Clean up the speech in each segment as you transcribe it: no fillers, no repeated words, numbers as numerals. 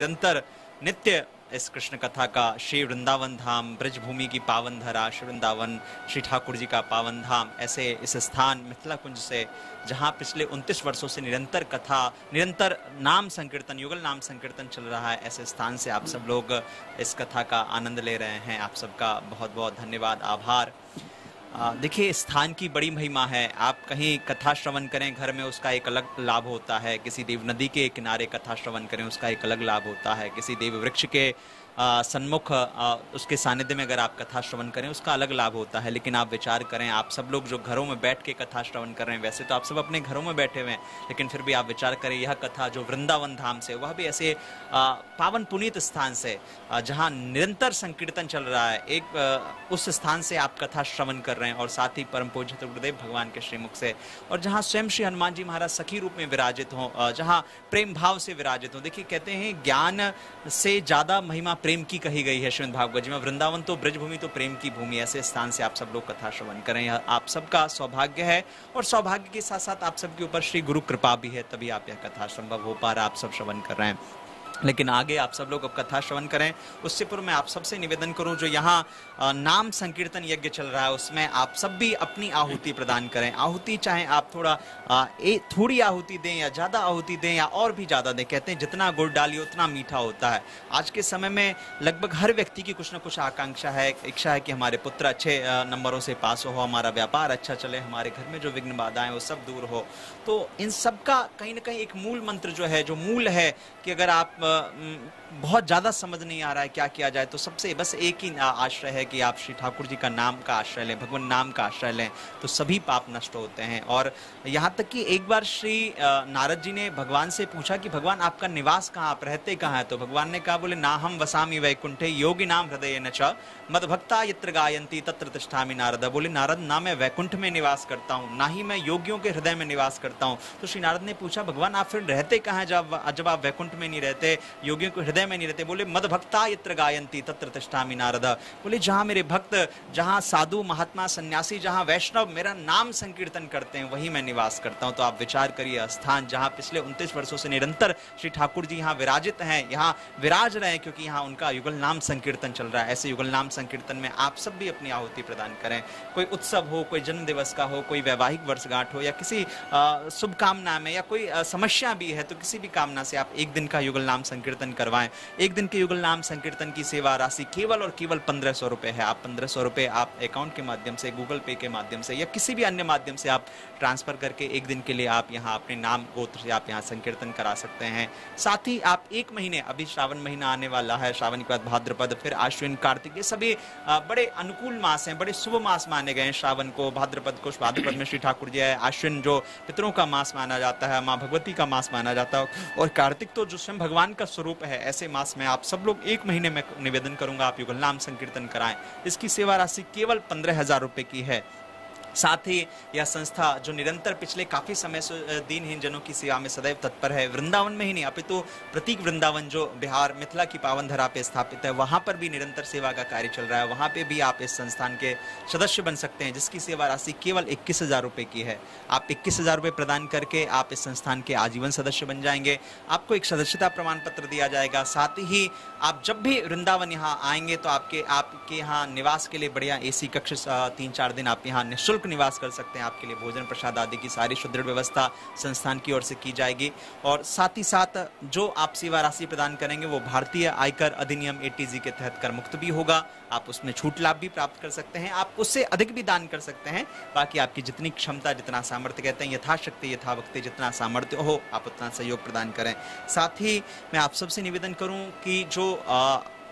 निरंतर नित्य इस कृष्ण कथा का श्री वृंदावन धाम, ब्रजभूमि की पावन धरा, श्री वृंदावन, श्री ठाकुर जी का पावन धाम, ऐसे इस स्थान मिथिला कुंज से जहां पिछले 29 वर्षों से निरंतर कथा, निरंतर नाम संकीर्तन, युगल नाम संकीर्तन चल रहा है, ऐसे स्थान से आप सब लोग इस कथा का आनंद ले रहे हैं। आप सबका बहुत बहुत धन्यवाद, आभार। देखिए, स्थान की बड़ी महिमा है। आप कहीं कथा श्रवण करें घर में, उसका एक अलग लाभ होता है। किसी देव नदी के किनारे कथा श्रवण करें, उसका एक अलग लाभ होता है। किसी देव वृक्ष के सन्मुख उसके सानिध्य में अगर आप कथा श्रवण करें, उसका अलग लाभ होता है। लेकिन आप विचार करें, आप सब लोग जो घरों में बैठ के कथा श्रवण कर रहे हैं, वैसे तो आप सब अपने घरों में बैठे हुए हैं, लेकिन फिर भी आप विचार करें, यह कथा जो वृंदावन धाम से, वह भी ऐसे पावन पुनीत स्थान से जहां निरंतर संकीर्तन चल रहा है, एक उस स्थान से आप कथा श्रवण कर रहे हैं, और साथ ही परम पूज्य गुरुदेव भगवान के श्रीमुख से, और जहां स्वयं श्री हनुमान जी महाराज सखी रूप में विराजित हों, जहां प्रेम भाव से विराजित हों। देखिए, कहते हैं ज्ञान से ज्यादा महिमा प्रेम की कही गई है श्रीमद् भागवत जी में। वृंदावन तो ब्रजभूमि तो प्रेम की भूमि, ऐसे स्थान से आप सब लोग कथा श्रवण करें, यह आप सबका सौभाग्य है। और सौभाग्य के साथ साथ आप सबके ऊपर श्री गुरु कृपा भी है, तभी आप यह कथा संभव हो पा रहा है, आप सब श्रवण कर रहे हैं। लेकिन आगे आप सब लोग अब कथा श्रवण करें, उससे पूर्व मैं आप सबसे निवेदन करूं, जो यहाँ नाम संकीर्तन यज्ञ चल रहा है, उसमें आप सब भी अपनी आहुति प्रदान करें। आहुति चाहे आप थोड़ी आहुति दें या ज्यादा आहुति दें या और भी ज्यादा दें। कहते हैं जितना गुड़ डालिए उतना मीठा होता है। आज के समय में लगभग हर व्यक्ति की कुछ न कुछ आकांक्षा है, इच्छा है कि हमारे पुत्र अच्छे नंबरों से पास हो, हमारा व्यापार अच्छा चले, हमारे घर में जो विघ्न बाधाएं वो सब दूर हो। तो इन सब का कहीं ना कहीं एक मूल मंत्र जो है, जो मूल है, कि अगर आप बहुत ज्यादा समझ नहीं आ रहा है क्या किया जाए, तो सबसे बस एक ही आश्रय है कि आप श्री ठाकुर जी का नाम का आश्रय लें, भगवान नाम का आश्रय लें, तो सभी पाप नष्ट होते हैं। और यहाँ तक कि एक बार श्री नारद जी ने भगवान से पूछा कि भगवान आपका निवास कहाँ, आप रहते कहाँ है? तो भगवान ने कहा, बोले ना हम वसामि वैकुंठे योगी नाम हृदय न च मद्भक्ता यत्र गायन्ति तत्र तिष्ठामि नारद। बोले नारद, ना मैं वैकुंठ में निवास करता हूँ, ना ही मैं योगियों के हृदय में निवास करता हूँ। तो श्री नारद ने पूछा, भगवान आप फिर रहते कहाँ हैं जब आप वैकुंठ में नहीं रहते, योगियों के हृदय में नहीं रहते? बोले मद्भक्ता यत्र गायन्ति तत्र तिष्ठामि नारद। बोले जहां मेरे भक्त, जहां साधु महात्मा सन्यासी, जहां वैष्णव मेरा नाम संकीर्तन करते हैं, वहीं मैं निवास करता हूं। तो आप विचार करिए, स्थान जहां पिछले 29 वर्षों से निरंतर श्री ठाकुर जी यहाँ विराजित हैं, यहाँ विराज रहे हैं, क्योंकि यहाँ उनका युगल नाम संकीर्तन चल रहा है। ऐसे युगल नाम संकीर्तन में आप सब भी अपनी आहुति प्रदान करें। कोई उत्सव हो, कोई जन्म दिवस का हो, कोई वैवाहिक वर्षगांठ हो, या किसी शुभ कामना में, या कोई समस्या भी है, तो किसी भी कामना से आप एक दिन का युगल नाम संकीर्तन करवाएं। एक दिन के युगल नाम संकीर्तन की सेवा राशि केवल और केवल 1500 रुपए है। आप 1500 रुपए आप अकाउंट के माध्यम से, गूगल पे के माध्यम से, या किसी भी अन्य माध्यम से आप ट्रांसफर करके एक दिन के लिए आप यहाँ अपने नाम गोत्र से आप यहाँ संकीर्तन करा सकते हैं। साथ ही आप एक महीने, अभी श्रावण महीना आने वाला है, श्रावण के बाद भाद्रपद, फिर आश्विन, कार्तिक, ये सभी बड़े अनुकूल मास हैं, बड़े शुभ मास माने गए हैं। श्रावण को, भाद्रपद को, भाद्रपद में श्री ठाकुर जी है, आश्विन जो पितरों का मास माना जाता है, माँ भगवती का मास माना जाता है, और कार्तिक तो जो स्वयं भगवान का स्वरूप है। ऐसे मास में आप सब लोग एक महीने में निवेदन करूंगा, आप युगल नाम संकीर्तन कराएं। इसकी सेवा राशि केवल 15,000 रुपए की है। साथ ही यह संस्था जो निरंतर पिछले काफी समय से दीनहीन जनों की सेवा में सदैव तत्पर है, वृंदावन में ही नहीं अपितु प्रतीक वृंदावन जो बिहार मिथिला की पावन धरा पे स्थापित है, वहां पर भी निरंतर सेवा का कार्य चल रहा है। वहां पे भी आप इस संस्थान के सदस्य बन सकते हैं, जिसकी सेवा राशि केवल 21,000 रुपए की है। आप 21,000 रुपए प्रदान करके आप इस संस्थान के आजीवन सदस्य बन जाएंगे। आपको एक सदस्यता प्रमाण पत्र दिया जाएगा। साथ ही आप जब भी वृंदावन यहाँ आएंगे तो आपके यहाँ निवास के लिए बढ़िया AC कक्ष 3-4 दिन आप यहाँ निःशुल्क निवास कर सकते हैं। आपके लिए भोजन प्रसाद आदि की सारी सुदृढ़ व्यवस्था संस्थान की ओर से की जाएगी। और साथ ही साथ जो आप सेवा राशि प्रदान करेंगे वो भारतीय आयकर अधिनियम ATG के तहत कर मुक्त भी होगा। आप उसमें छूट लाभ भी प्राप्त कर सकते हैं। आप उससे अधिक भी दान कर सकते हैं। बाकी आपकी जितनी क्षमता, जितना सामर्थ्य, कहते हैं यथाशक्ति यथावक्ति, जितना सामर्थ्य हो आप उतना सहयोग प्रदान करें। साथ ही मैं आप सबसे निवेदन करूं कि जो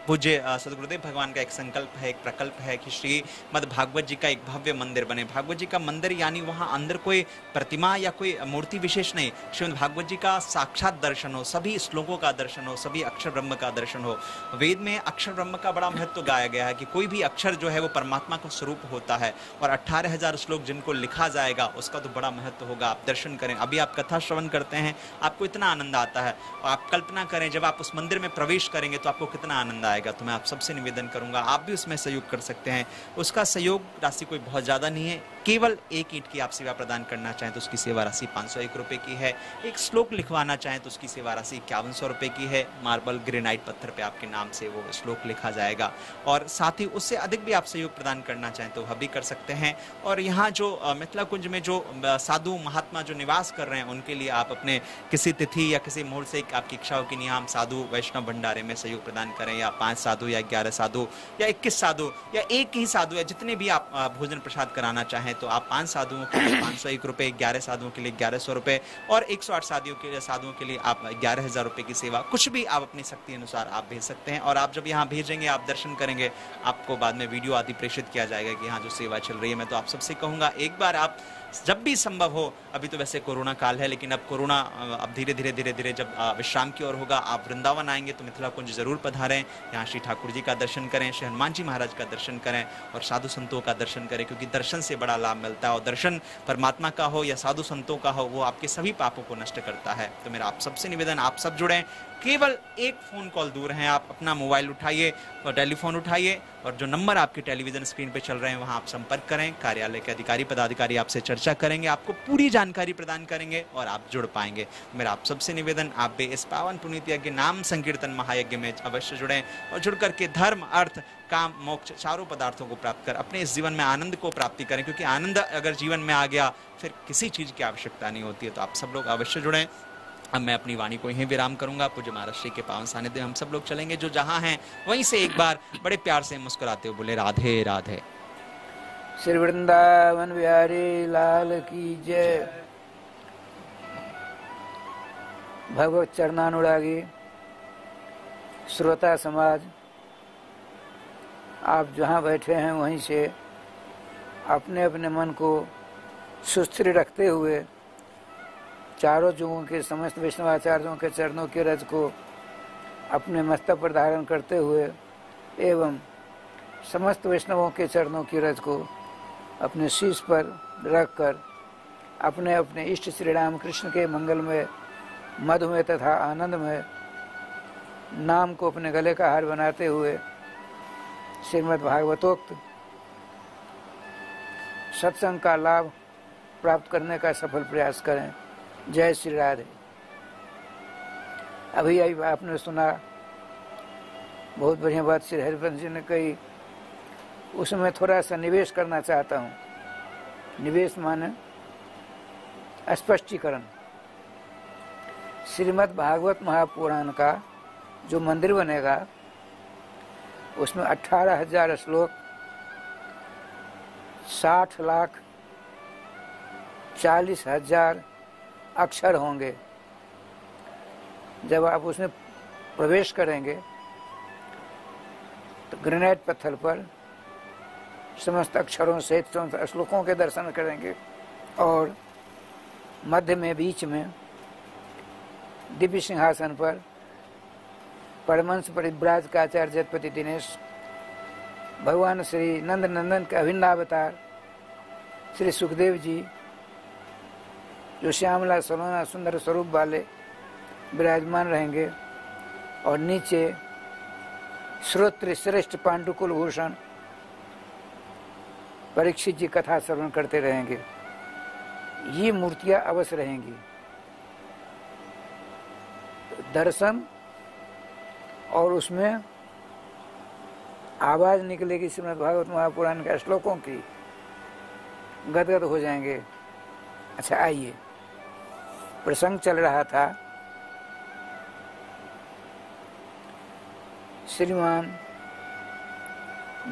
पूज्य सदगुरुदेव भगवान का एक संकल्प है, एक प्रकल्प है कि श्रीमद् भागवत जी का एक भव्य मंदिर बने। भागवत जी का मंदिर यानी वहां अंदर कोई प्रतिमा या कोई मूर्ति विशेष नहीं, श्रीमद् भागवत जी का साक्षात दर्शन हो, सभी श्लोकों का दर्शन हो, सभी अक्षर ब्रह्म का दर्शन हो। वेद में अक्षर ब्रह्म का बड़ा महत्व गाया गया है कि कोई भी अक्षर जो है वो परमात्मा का स्वरूप होता है, और 18,000 श्लोक जिनको लिखा जाएगा उसका तो बड़ा महत्व होगा। आप दर्शन करें। अभी आप कथा श्रवण करते हैं, आपको इतना आनंद आता है, और आप कल्पना करें जब आप उस मंदिर में प्रवेश करेंगे तो आपको कितना आनंद आएगा, तो मैं आप सबसे निवेदन करूंगा आप भी उसमें सहयोग कर सकते हैं। उसका सहयोग राशि कोई बहुत ज़्यादा नहीं है, केवल 1 ईंट की आप सेवा प्रदान करना चाहें तो उसकी सेवा राशि 501 रुपये की है। एक श्लोक लिखवाना चाहें तो उसकी सेवा राशि 5100 रुपये की है। मार्बल ग्रेनाइट पत्थर पे आपके नाम से वो श्लोक लिखा जाएगा। और साथ ही उससे अधिक भी आप सहयोग प्रदान करना चाहें तो वह भी कर सकते हैं। और यहाँ जो मिथिला कुंज में जो साधु महात्मा जो निवास कर रहे हैं उनके लिए आप अपने किसी तिथि या किसी मुहूर्त से आपकी इच्छा हो कि नहीं हम साधु वैष्णव भंडारे में सहयोग प्रदान करें, या 5 साधु या 11 साधु या 21 साधु या एक ही साधु या जितने भी आप भोजन प्रसाद कराना चाहें तो आप 5 साधुओं के लिए 501 रुपये, 11 साधुओं के लिए 1100 रुपये और 108 साधुओं के लिए आप 11,000 रुपये की सेवा, कुछ भी आप अपनी शक्ति अनुसार आप भेज सकते हैं। और आप जब यहाँ भेजेंगे, आप दर्शन करेंगे, आपको बाद में वीडियो आदि प्रेषित किया जाएगा कि यहाँ जो सेवा चल रही है। मैं तो आप सबसे कहूँगा एक बार आप जब भी संभव हो, अभी तो वैसे कोरोना काल है लेकिन अब कोरोना अब धीरे धीरे जब विश्राम की ओर होगा, आप वृंदावन आएंगे तो मिथिला कुंज जरूर पधारें। यहाँ श्री ठाकुर जी का दर्शन करें, श्री हनुमान जी महाराज का दर्शन करें और साधु संतों का दर्शन करें, क्योंकि दर्शन से बड़ा लाभ मिलता है। और दर्शन परमात्मा का हो या साधु संतों का हो, वो आपके सभी पापों को नष्ट करता है। तो मेरा आप सबसे निवेदन, आप सब जुड़ें, केवल एक फोन कॉल दूर हैं, आप अपना मोबाइल उठाइए और टेलीफोन उठाइए और जो नंबर आपके टेलीविजन स्क्रीन पे चल रहे हैं वहां आप संपर्क करें। कार्यालय के अधिकारी पदाधिकारी आपसे चर्चा करेंगे, आपको पूरी जानकारी प्रदान करेंगे और आप जुड़ पाएंगे। मेरा आप सबसे निवेदन, आप भी इस पावन पुनीत यज्ञ नाम संकीर्तन महायज्ञ में अवश्य जुड़ें और जुड़ करके धर्म, अर्थ, काम, मोक्ष चारों पदार्थों को प्राप्त कर अपने इस जीवन में आनंद को प्राप्ति करें, क्योंकि आनंद अगर जीवन में आ गया फिर किसी चीज की आवश्यकता नहीं होती है। तो आप सब लोग अवश्य जुड़ें। अब मैं अपनी वाणी को यहीं विराम करूंगा। पूज्य महाराज श्री के पावन सानिध्य हम सब लोग चलेंगे, जो जहां हैं वहीं से एक बार बड़े प्यार से मुस्कुराते हुए बोले राधे राधे। श्री वृंदावन बिहारी लाल की जय। भगवत चरणानुरागी श्रोता समाज, आप जहाँ बैठे हैं वहीं से अपने अपने मन को सुस्थिर रखते हुए चारों युगों के समस्त वैष्णवाचार्यों के चरणों के रज को अपने मस्तक पर धारण करते हुए एवं समस्त वैष्णवों के चरणों की रज को अपने शीश पर रखकर अपने अपने इष्ट श्री राम कृष्ण के मंगलमय, मधुमय तथा आनंदमय नाम को अपने गले का हार बनाते हुए श्रीमद् भागवतोक्त सत्संग का लाभ प्राप्त करने का सफल प्रयास करें। जय श्री राधे। अभी आपने सुना, बहुत बढ़िया बात श्री हरिवंश जी ने कही, उसमें थोड़ा सा निवेश करना चाहता हूँ। निवेश माने स्पष्टीकरण। श्रीमद् भागवत महापुराण का जो मंदिर बनेगा उसमें 18,000 श्लोक, 60,40,000 अक्षर होंगे। जब आप उसमें प्रवेश करेंगे तो ग्रेनाइट पत्थर पर समस्त अक्षरों सहित समस्त श्लोकों के दर्शन करेंगे और मध्य में, बीच में दिव्य सिंहासन पर परमहंस परिव्राज का आचार्य जगतपति दिनेश, भगवान श्री नंद नंदन के अभिन्न अवतार श्री सुखदेव जी, जो श्यामला सलोना सुंदर स्वरूप वाले विराजमान रहेंगे और नीचे श्रोत्र श्रेष्ठ पांडुकुल भूषण परीक्षित जी कथा श्रवण करते रहेंगे। ये मूर्तियां अवश्य रहेंगी। दर्शन और उसमें आवाज निकलेगी श्रीमद् भागवत महापुराण के श्लोकों की, गदगद हो जाएंगे। अच्छा, आइए, प्रसंग चल रहा था श्रीमान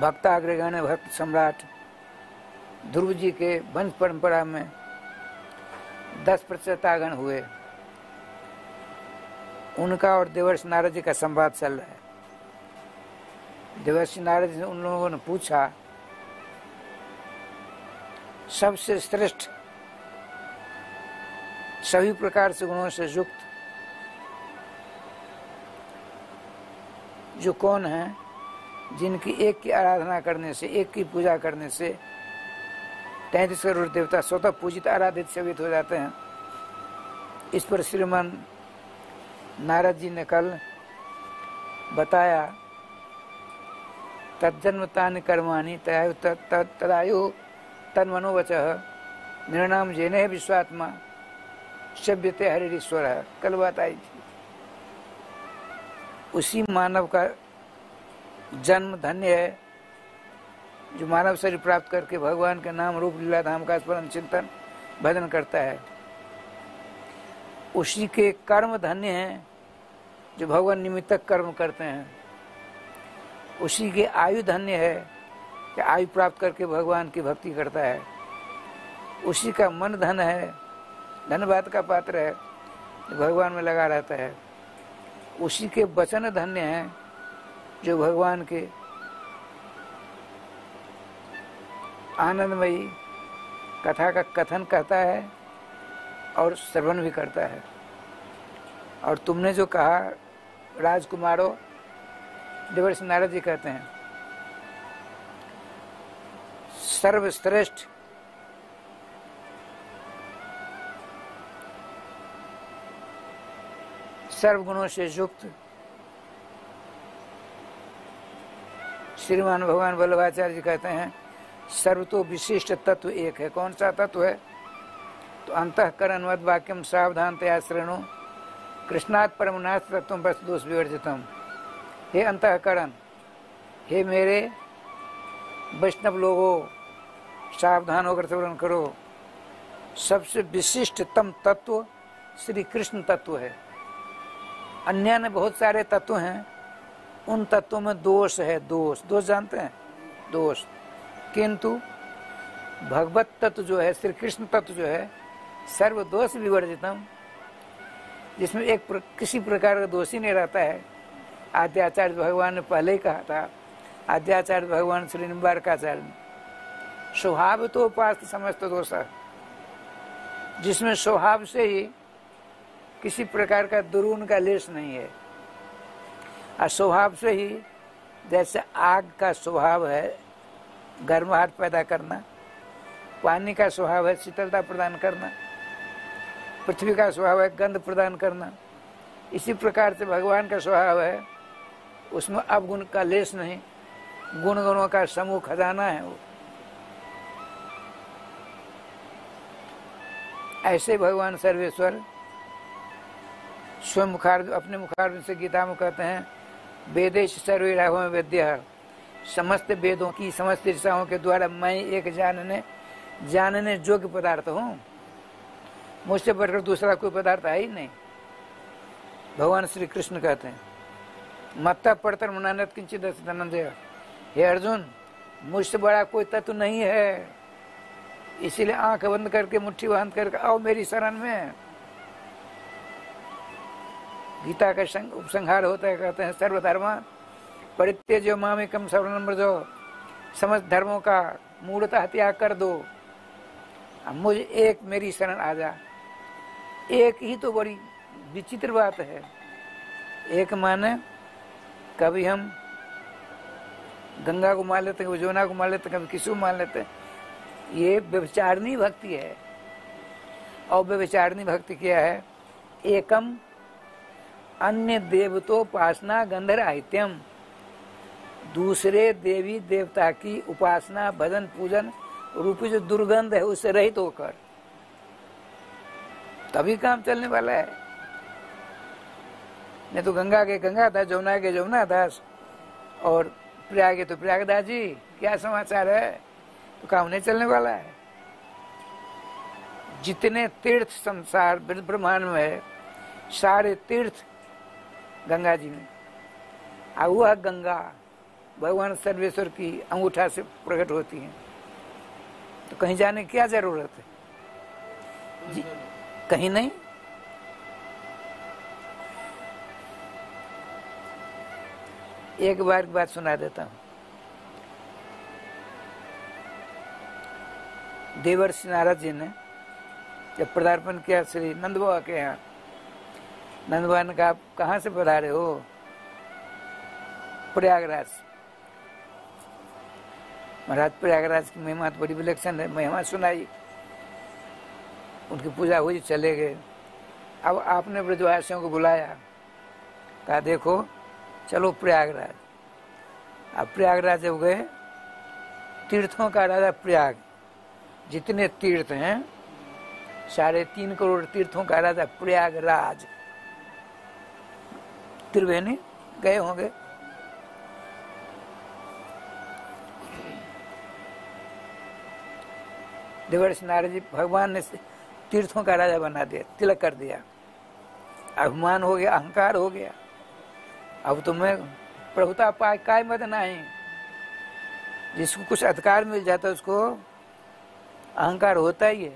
भक्ताग्रगण्य भक्त सम्राट ध्रुव जी के वंश परंपरा में 10% आगण हुए। उनका और देवर्षि नारद जी का संवाद चल रहा है। देवर्षि नारद जी उन लोगों ने पूछा, सबसे श्रेष्ठ, सभी प्रकार से गुणों से युक्त जो कौन है, जिनकी एक की आराधना करने से, एक की पूजा करने से 33 करोड़ देवता स्वतः पूजित आराधित सेवित हो जाते हैं। इस पर श्रीमान नारद जी ने कल बताया तज्जन्म तानि कर्माणि तदायु तन्मनोवचः निर्णाम जेने विश्वात्मा शब्यते हरिश्वर। कल बात आई थी। उसी मानव का जन्म धन्य है जो मानव शरीर प्राप्त करके भगवान के नाम रूप लीला धाम का स्मरण चिंतन भजन करता है। उसी के कर्म धन्य हैं जो भगवान निमित्तक कर्म करते हैं। उसी के आयु धन्य है कि आयु प्राप्त करके भगवान की भक्ति करता है। उसी का मन धन है, धन्यवाद का पात्र है, जो भगवान में लगा रहता है। उसी के वचन धन्य हैं जो भगवान के आनंदमयी कथा का कथन करता है और श्रवण भी करता है। और तुमने जो कहा राजकुमारों, देवर्षि नारद जी कहते हैं सर्वश्रेष्ठ सर्वगुणों से युक्त श्रीमान भगवान वल्लभाचार्य जी कहते हैं सर्वतो विशिष्ट तत्व एक है। कौन सा तत्व है? तो अंतःकरण मद वाक्यम सावधानतया शृणु कृष्णात् परम नास्ति तत्वं बस दोष विवर्जितम। हे अंतःकरण, हे मेरे वैष्णव लोगों, सावधान होकर श्रवण करो। सबसे विशिष्टतम तत्व श्री कृष्ण तत्व है। अन्य ने बहुत सारे तत्व हैं, उन तत्वों में दोष है। दोष जानते हैं? दोष। किंतु भगवत तत्व जो है, श्री कृष्ण तत्व जो है, सर्व दोष विवर्जितम, जिसमें किसी प्रकार का दोष ही नहीं रहता है। आद्याचार्य भगवान ने पहले ही कहा था, आद्याचार्य भगवान श्री निम्बारकाचार्य ने, स्वभाव तो उपास्त समस्त दोष, जिसमें स्वभाव से ही किसी प्रकार का दुर्गुण का लेश नहीं है। और स्वभाव से ही जैसे आग का स्वभाव है गर्माहट पैदा करना, पानी का स्वभाव है शीतलता प्रदान करना, पृथ्वी का स्वभाव है गंध प्रदान करना, इसी प्रकार से भगवान का स्वभाव है, उसमें अवगुण का लेश नहीं, गुण गुणों का समूह खजाना है वो। ऐसे भगवान सर्वेश्वर स्वयं अपने मुखार से गीता में कहते हैं वेदेश सर्वे राघव वेद्य, समस्त वेदों की समस्त दिशाओं के द्वारा मैं एक जानने योग्य पदार्थ हूँ, मुझसे बढ़कर दूसरा कोई पदार्थ है ही नहीं। भगवान श्री कृष्ण कहते हैं मत्ता पड़तर मनानत किंचित धनंजय, हे अर्जुन, मुझसे बड़ा कोई तत्व नहीं है, इसीलिए आंख बंद करके मुट्ठी बंद करके आओ मेरी शरण में। गीता का उपसंहार होता है, कहते हैं सर्वधर्मा परित्यज्य मामेकम शरणं व्रज, समस्त धर्मों का मूढ़तः त्याग कर दो, अब मुझे एक मेरी शरण आ जा। एक ही तो बड़ी विचित्र बात है। एक माने कभी हम गंगा को मान लेते हैं, कभी जमुना को मान लेते हैं, कभी किसी को मान लेते हैं। ये व्यभिचारिणी भक्ति है। और व्यभिचारिणी भक्ति क्या है? एकम अन्य देवतोपासना गंधराहित्यम, दूसरे देवी देवता की उपासना भजन पूजन रूपी जो दुर्गंध है उससे रहित होकर, तभी काम चलने वाला है। नहीं तो गंगा के गंगादास, जमुना के जमुनादास और प्रयाग के तो प्रयागदास जी, क्या समाचार है? तो काम नहीं चलने वाला है। जितने तीर्थ संसार ब्रह्मांड में है, सारे तीर्थ गंगा जी में, और वह गंगा भगवान सर्वेश्वर की अंगूठा से प्रकट होती है। तो कहीं जाने की क्या जरूरत है जी? कहीं नहीं। एक बार की बात सुना देता हूं। देवर्षि नारद जी ने जब पदार्पण किया श्री नंद बाबा के यहाँ, नंद बाबा ने कहा आप कहाँ से पधारे हो? प्रयागराज। महाराज प्रयागराज की महिमा तो बड़ी विलक्षण है, महिमा सुनाई, उनकी पूजा हुई, चले गए। अब आपने ब्रजवासियों को बुलाया, कहा देखो चलो प्रयागराज। अब प्रयागराज जब गए, तीर्थों का राजा प्रयाग, जितने तीर्थ हैं 3.5 करोड़ तीर्थों का राजा प्रयागराज। त्रिवेणी गए होंगे। देवर्षि नारद जी भगवान ने तीर्थों का राजा बना दिया, तिलक कर दिया। अभिमान हो गया, अहंकार हो गया। अब तो मैं प्रभुता पाए काय मत नहीं। जिसको कुछ अधिकार मिल जाता है उसको अहंकार होता ही है।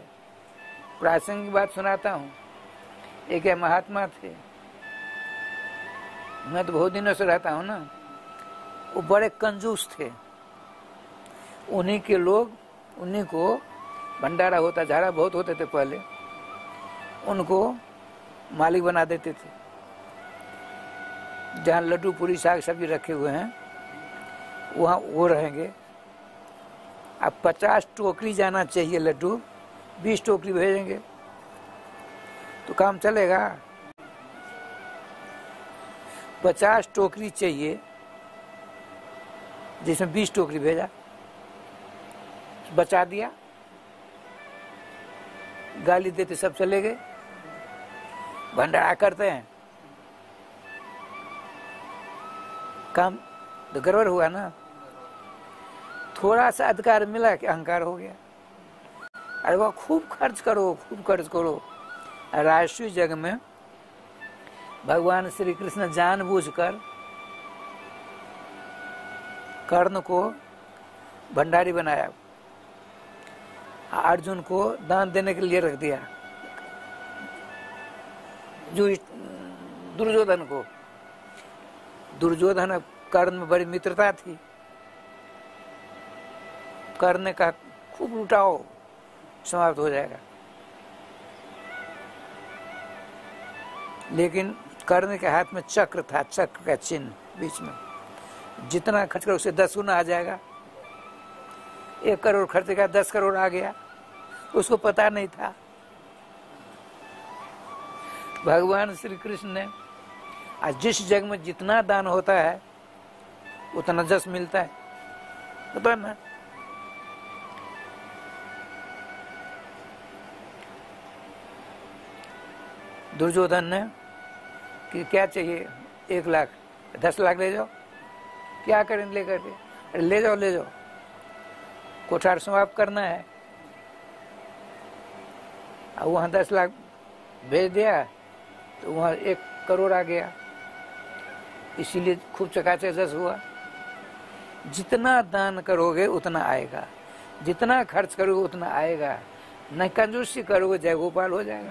प्रासंगिक बात सुनाता हूँ। एक महात्मा थे, मैं तो बहुत दिनों से रहता हूँ ना, वो बड़े कंजूस थे। उन्हीं के लोग, उन्हीं को भंडारा होता, झाड़ा बहुत होते थे पहले, उनको मालिक बना देते थे। जहाँ लड्डू पूरी साग सब्जी रखे हुए हैं वहाँ वो रहेंगे। अब 50 टोकरी जाना चाहिए लड्डू, 20 टोकरी भेजेंगे तो काम चलेगा? 50 टोकरी चाहिए जिसमें 20 टोकरी भेजा, बचा दिया, गाली देते सब चले गए। भंडारा करते हैं, काम तो गड़बड़ हुआ ना। थोड़ा सा अधिकार मिला कि अहंकार हो गया। अरे वो खूब खर्च करो, खूब खर्च करो। राष्ट्रीय जग में भगवान श्री कृष्ण जानबूझकर कर्ण को भंडारी बनाया, अर्जुन को दान देने के लिए रख दिया, जो दुर्योधन को। दुर्योधन कर्ण में बड़ी मित्रता थी। कर्ण ने कहा खूब लुटाओ, समाप्त हो जाएगा। लेकिन कर्ण के हाथ में चक्र था, चक्र का चिन्ह बीच में। जितना खर्च करो उससे 10 गुना आ जाएगा। 1 करोड़ खर्च किया, 10 करोड़ आ गया, उसको पता नहीं था। भगवान श्री कृष्ण ने आज जिस जग में जितना दान होता है उतना जस मिलता है, पता ना। दुर्योधन ने कि क्या चाहिए, 1 लाख, 10 लाख ले जाओ। क्या करें लेकर के? अरे ले जाओ, ले जाओ, कोठार समाप्त करना है। अब वहाँ 10 लाख भेज दिया तो वहाँ 1 करोड़ आ गया। इसीलिए खूब चकाचक जस हुआ। जितना दान करोगे उतना आएगा, जितना खर्च करोगे उतना आएगा। न कंजूसी करोगे जय गोपाल हो जाएगा।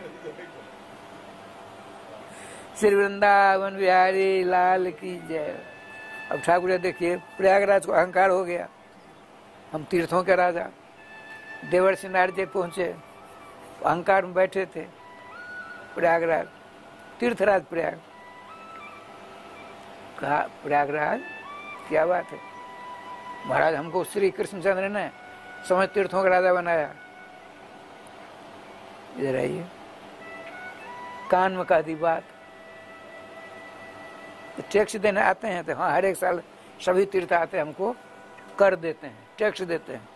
श्री वृंदावन बिहारी लाल की जय। अब ठाकुर जी देखिए, प्रयागराज को अहंकार हो गया, हम तीर्थों के राजा। देवर्षि नारद जी पहुंचे, अहंकार में बैठे थे। प्रयागराज तीर्थराज प्रयाग, कहा प्रयागराज क्या बात है महाराज, हमको श्री कृष्णचंद्र ने समझ तीर्थों का राजा बनाया। इधर आइए, कान में कह दी बात। तो टैक्स देने आते हैं तो हाँ, हर एक साल सभी तीर्थ आते हैं, हमको कर देते हैं, टैक्स देते हैं।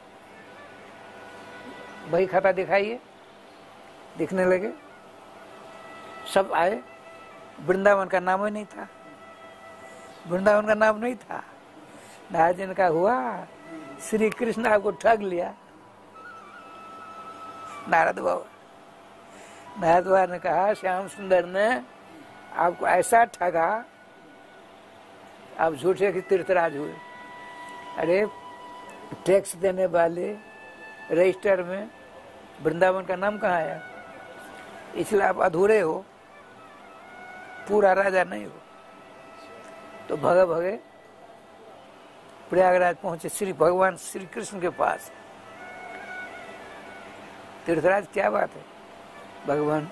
बही खाता दिखाइए, दिखने लगे। सब आए। वृंदावन का नाम ही नहीं था, वृंदावन का नाम नहीं था। नारद जी ने कहा हुआ श्री कृष्ण आपको ठग लिया। नारद बाबा ने कहा श्याम सुंदर ने आपको ऐसा ठगा, आप झूठे के तीर्थराज हुए। अरे टैक्स देने वाले रजिस्टर में वृंदावन का नाम कहाँ आया? इसलिए आप अधूरे हो, पूरा राजा नहीं हो। तो भगे भगे प्रयागराज पहुंचे, श्री भगवान श्री कृष्ण के पास। तीर्थराज क्या बात है भगवान,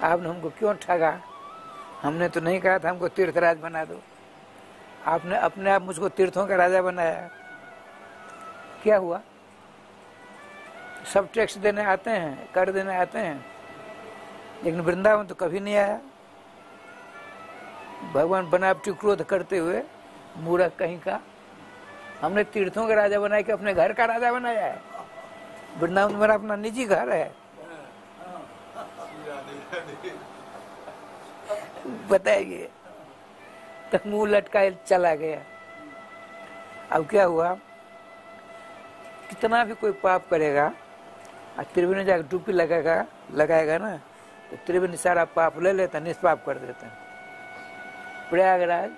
आपने हमको क्यों ठगा? हमने तो नहीं कहा था हमको तीर्थराज बना दो, आपने अपने आप मुझको तीर्थों का राजा बनाया। क्या हुआ? सब टैक्स देने आते हैं, कर देने आते हैं, लेकिन वृंदावन तो कभी नहीं आया। भगवान बनावटी क्रोध करते हुए मूर्ख कहीं का, हमने तीर्थों का राजा बनाया कि अपने घर का राजा बनाया है? वृंदावन मेरा अपना निजी घर है, बताइए। तक मुंह लटकाए चला गया। अब क्या हुआ, कितना भी कोई पाप करेगा और त्रिवेणी जाकर डुबकी लगाएगा ना, तो त्रिवेणी सारा पाप ले लेता, निष्पाप कर देता। प्रयागराज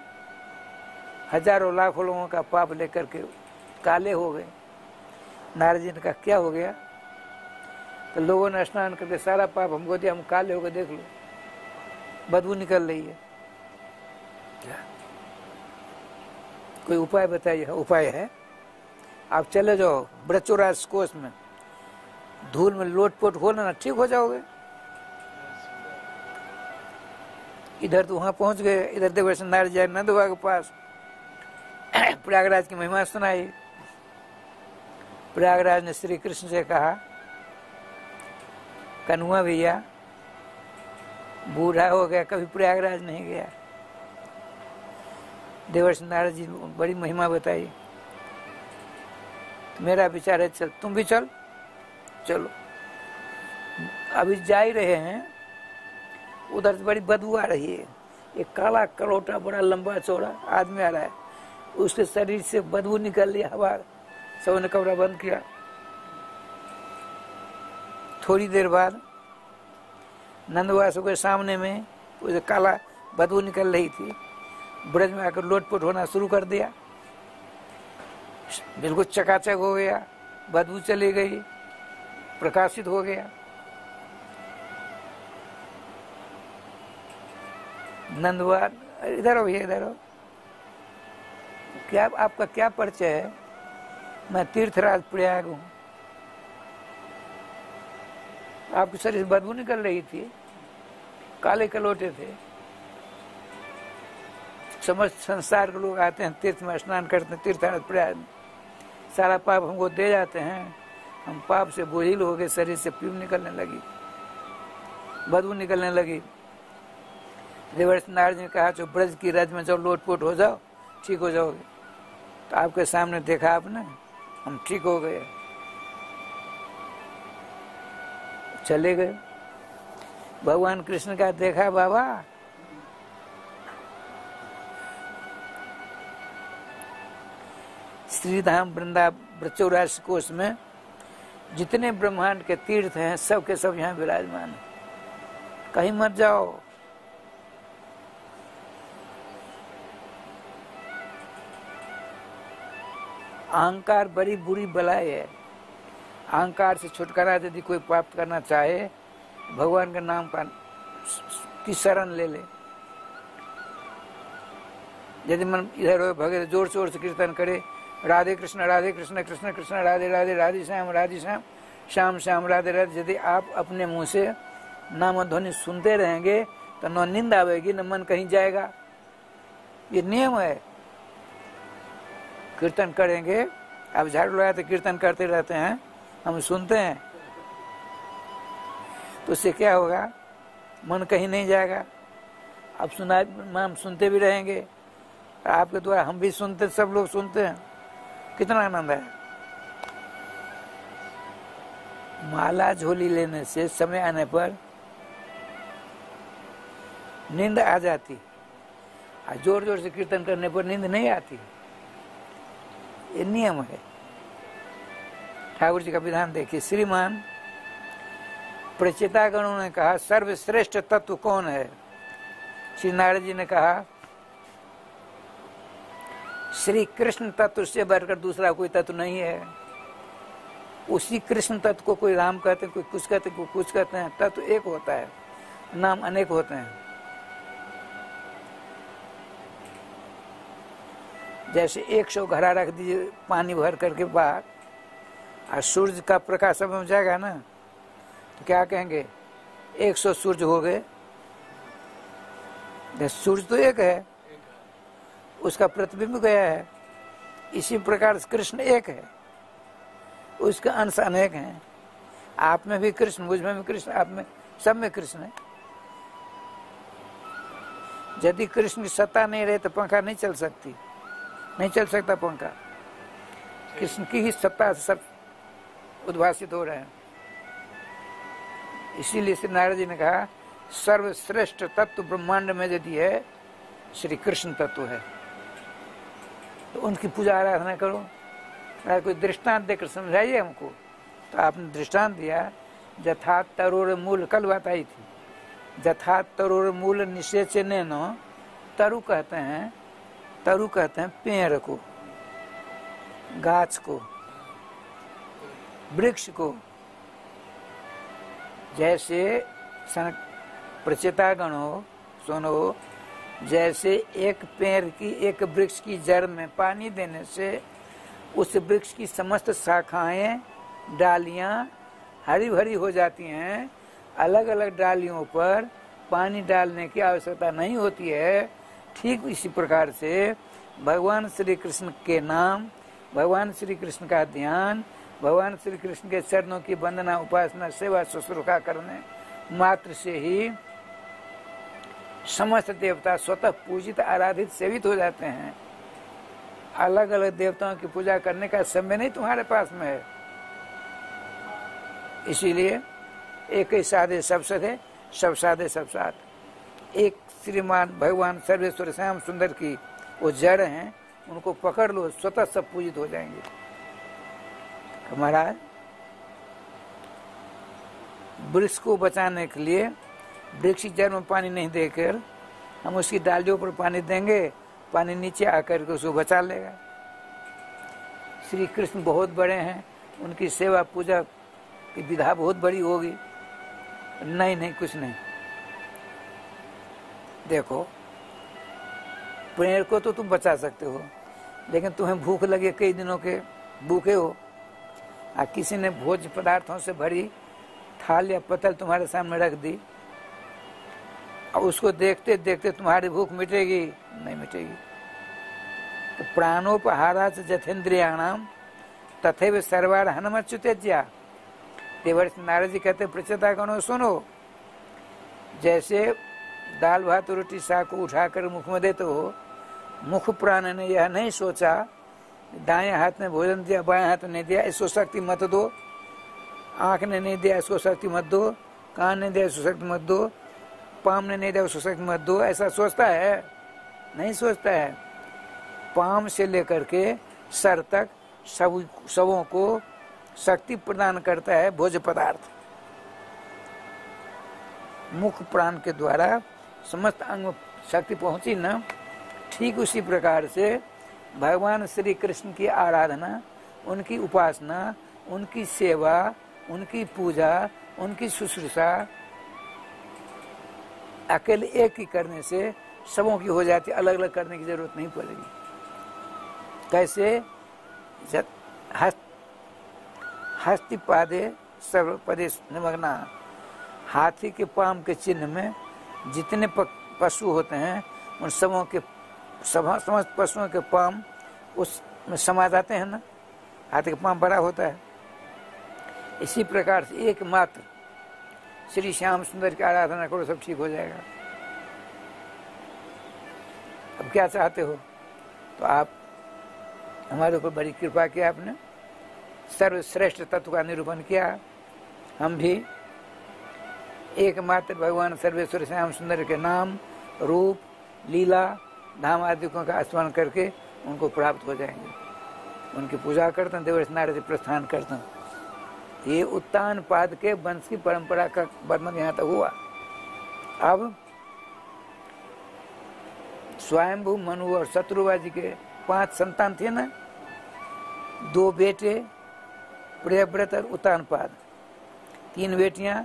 हजारों लाखों लोगों का पाप लेकर के काले हो गए। नारद जी ने कहा क्या हो गया? तो लोगों ने स्नान करके सारा पाप हमको दिया, हम काले हो गए, देख लो बदबू निकल रही है। क्या कोई उपाय बताइए? उपाय है, आप चले जाओ ब्रजोराज कोष में, धूल में लोटपोट हो ना, ठीक हो जाओगे। इधर तो वहां पहुंच गए, इधर देवर्षि नारद जी नंद बाबा के पास प्रयागराज की महिमा सुनाई। प्रयागराज ने श्री कृष्ण से कहा, कन्हुआ भैया बूढ़ा हो गया, कभी प्रयागराज नहीं गया। देवर्षि नारद जी बड़ी महिमा बताई। तो मेरा विचार है चल तुम भी चल, चलो। अभी जा ही रहे हैं, उधर से बड़ी बदबू आ रही है। एक काला कलौटा बड़ा लंबा चौड़ा आदमी आ रहा है, उसके शरीर से बदबू निकल रही, हवा। सबने कमरा बंद किया। थोड़ी देर बाद नंदवासों के सामने में उसे काला बदबू निकल रही थी, ब्रज में आकर लोटपोट होना शुरू कर दिया। बिल्कुल चकाचक हो गया, बदबू चली गई, प्रकाशित हो गया। नंदवार इधर हो भैया, इधर हो। क्या आपका क्या परिचय है? मैं तीर्थराज प्रयाग हूँ। आपके शरीर से बदबू निकल रही थी, काले कलोटे थे। समस्त संसार के लोग आते हैं, तीर्थ में स्नान करते हैं, तीर्थराज प्रयाग में। सारा पाप हमको दे जाते हैं, हम पाप से बोझिल हो गए, शरीर से पीप निकलने लगी, बदबू निकलने लगी। देवर्षि नारद ने कहा जो ब्रज की रज में जाओ, लोटपोट हो जाओ, ठीक हो जाओगे। तो आपके सामने देखा आपने, हम ठीक हो गए, चले गए। भगवान कृष्ण का देखा बाबा, श्रीधाम वृंदा ब्रजोराज कोष में जितने ब्रह्मांड के तीर्थ हैं, सब के सब यहाँ विराजमान है, कहीं मत जाओ। अहंकार बड़ी बुरी बलाई है। अहंकार से छुटकारा यदि कोई प्राप्त करना चाहे, भगवान के नाम की शरण ले ले। यदि मन इधर हो भगे, जोर शोर से कीर्तन करे, राधे कृष्ण कृष्ण कृष्ण राधे राधे, राधे श्याम श्याम श्याम राधे राधे। यदि आप अपने मुंह से नाम ध्वनि सुनते रहेंगे तो न नींद आवेगी, न मन कहीं जाएगा। ये नियम है। कीर्तन करेंगे, आप झाड़ू लगाते कीर्तन करते रहते हैं, हम सुनते हैं, तो उससे क्या होगा? मन कहीं नहीं जाएगा। अब हम सुनते भी रहेंगे, आपके द्वारा हम भी सुनते, सब लोग सुनते हैं, कितना आनंद है। माला झोली लेने से समय आने पर नींद आ जाती, और जोर जोर से कीर्तन करने पर नींद नहीं आती। ये नियम है। ठाकुर जी का विधान देखिए। श्रीमान प्रचेतागणों ने कहा सर्वश्रेष्ठ तत्व कौन है? श्री नारद जी ने कहा श्री कृष्ण तत्व से बढ़कर दूसरा कोई तत्व नहीं है। उसी कृष्ण तत्व को कोई राम कहते हैं, कोई कुछ कहते हैं, कोई कुछ कहते हैं। तत्व एक होता है, नाम अनेक होते हैं। जैसे 100 घड़ा रख दीजिए पानी भर करके बाहर, और सूर्य का प्रकाश सब में जाएगा ना, तो क्या कहेंगे? 100 सूर्य हो गए। सूर्य तो एक है, उसका प्रतिबिंब गया है। इसी प्रकार कृष्ण एक है, उसका अंश अनेक हैं। आप में भी कृष्ण, मुझ में भी कृष्ण, आप में, सब में कृष्ण है। यदि कृष्ण की सत्ता नहीं रहे तो पंखा नहीं चल सकती। नहीं चल सकता पंखा। कृष्ण की ही सत्ता से सब उद्भासित हो रहे हैं। इसीलिए श्री नारद जी ने कहा सर्वश्रेष्ठ तत्व ब्रह्मांड में यदि है श्री कृष्ण तत्व है, तो उनकी पूजा आराधना करो। कोई दृष्टांत देकर समझाइए हमको। तो आपने दृष्टांत दिया, जथा तरोर मूल, कल बात आई थी, जथा तरोर मूल निषेचने न, तरु कहते हैं पेड़ को, गाछ को, वृक्ष को। जैसे प्रचेतागणों सुनो, जैसे एक पेड़ की, एक वृक्ष की जड़ में पानी देने से उस वृक्ष की समस्त शाखाएं, डालियां हरी भरी हो जाती हैं। अलग अलग डालियों पर पानी डालने की आवश्यकता नहीं होती है। ठीक इसी प्रकार से भगवान श्री कृष्ण के नाम, भगवान श्री कृष्ण का ध्यान, भगवान श्री कृष्ण के चरणों की वंदना, उपासना, सेवा, शुश्रूषा करने मात्र से ही समस्त देवता स्वतः पूजित, आराधित, सेवित हो जाते हैं। अलग अलग देवताओं की पूजा करने का समय नहीं तुम्हारे पास में है। इसीलिए एक ही साधे सब सधे, सब साधे सब साथ। एक श्रीमान भगवान सर्वेश्वर श्याम सुंदर की वो जड़ हैं, उनको पकड़ लो, स्वतः सब पूजित हो जाएंगे। महाराज वृक्ष को बचाने के लिए वृक्ष की जड़ में पानी नहीं देकर हम उसकी डालियों पर पानी देंगे, पानी नीचे आकर के उसको बचा लेगा। श्री कृष्ण बहुत बड़े हैं, उनकी सेवा पूजा की विधा बहुत बड़ी होगी। नहीं, कुछ नहीं। देखो, पेड़ को तो तुम बचा सकते हो, लेकिन तुम्हें भूख लगे, कई दिनों के भूखे हो, और किसी ने भोज्य पदार्थों से भरी थाल या पतल तुम्हारे सामने रख दी, और उसको देखते देखते तुम्हारी भूख मिटेगी? नहीं मिटेगी। तो प्राणोपहारा जथेन्द्रियाणाम तथैव सर्वार हनमच्युतेज्या। देवर्षि नारद जी कहते प्रचेतागणों सुनो, जैसे दाल भात रोटी साग को उठाकर मुख में देते हो, मुख प्राण ने यह नहीं सोचा दाएं हाथ ने भोजन दिया, बाएं हाथ ने दिया, इसको शक्ति मत दो। आंख ने नहीं दिया, इसको शक्ति मत दो। कान ने दिया, इसको शक्ति मत दो। पाम ने नहीं दिया, उसको शक्ति मत दो। ऐसा सोचता है? नहीं सोचता है। पाम से लेकर के सर तक सबों को शक्ति प्रदान करता है भोज्य पदार्थ। मुख प्राण के द्वारा समस्त अंग शक्ति पहुंची न, ठीक उसी प्रकार से भगवान श्री कृष्ण की आराधना, उनकी उपासना, उनकी सेवा, उनकी पूजा, उनकी शुश्रूषा अकेले एक ही करने से सबों की हो जाती, अलग अलग करने की जरूरत नहीं पड़ेगी। कैसे? हस्तिपादे सर्वपदे निमग्ना। हाथी के पाम के चिन्ह में जितने पशु होते हैं, उन सबों के समस्त पशुओं के पाम उसमें समा जाते हैं ना। हाथी का पाम बड़ा होता है। इसी प्रकार से एकमात्र श्री श्याम सुंदर की आराधना करो, सब ठीक हो जाएगा। अब क्या चाहते हो? तो आप हमारे ऊपर बड़ी कृपा किया, आपने सर्वश्रेष्ठ तत्व का निरूपण किया। हम भी एकमात्र भगवान सर्वेश्वर श्याम सुंदर के नाम, रूप, लीला, धाम आदि का स्मरण करके उनको प्राप्त हो जाएंगे। उनकी पूजा करते हैं, देवर्षि नारद जी प्रस्थान करते हैं। ये उत्तान पाद के वंश की परंपरा का वर्णन यहाँ तक हुआ। अब स्वयंभू, मनु और शत्रुवा जी के 5 संतान थे ना, 2 बेटे प्रियव्रत और उत्तानपाद, 3 बेटियां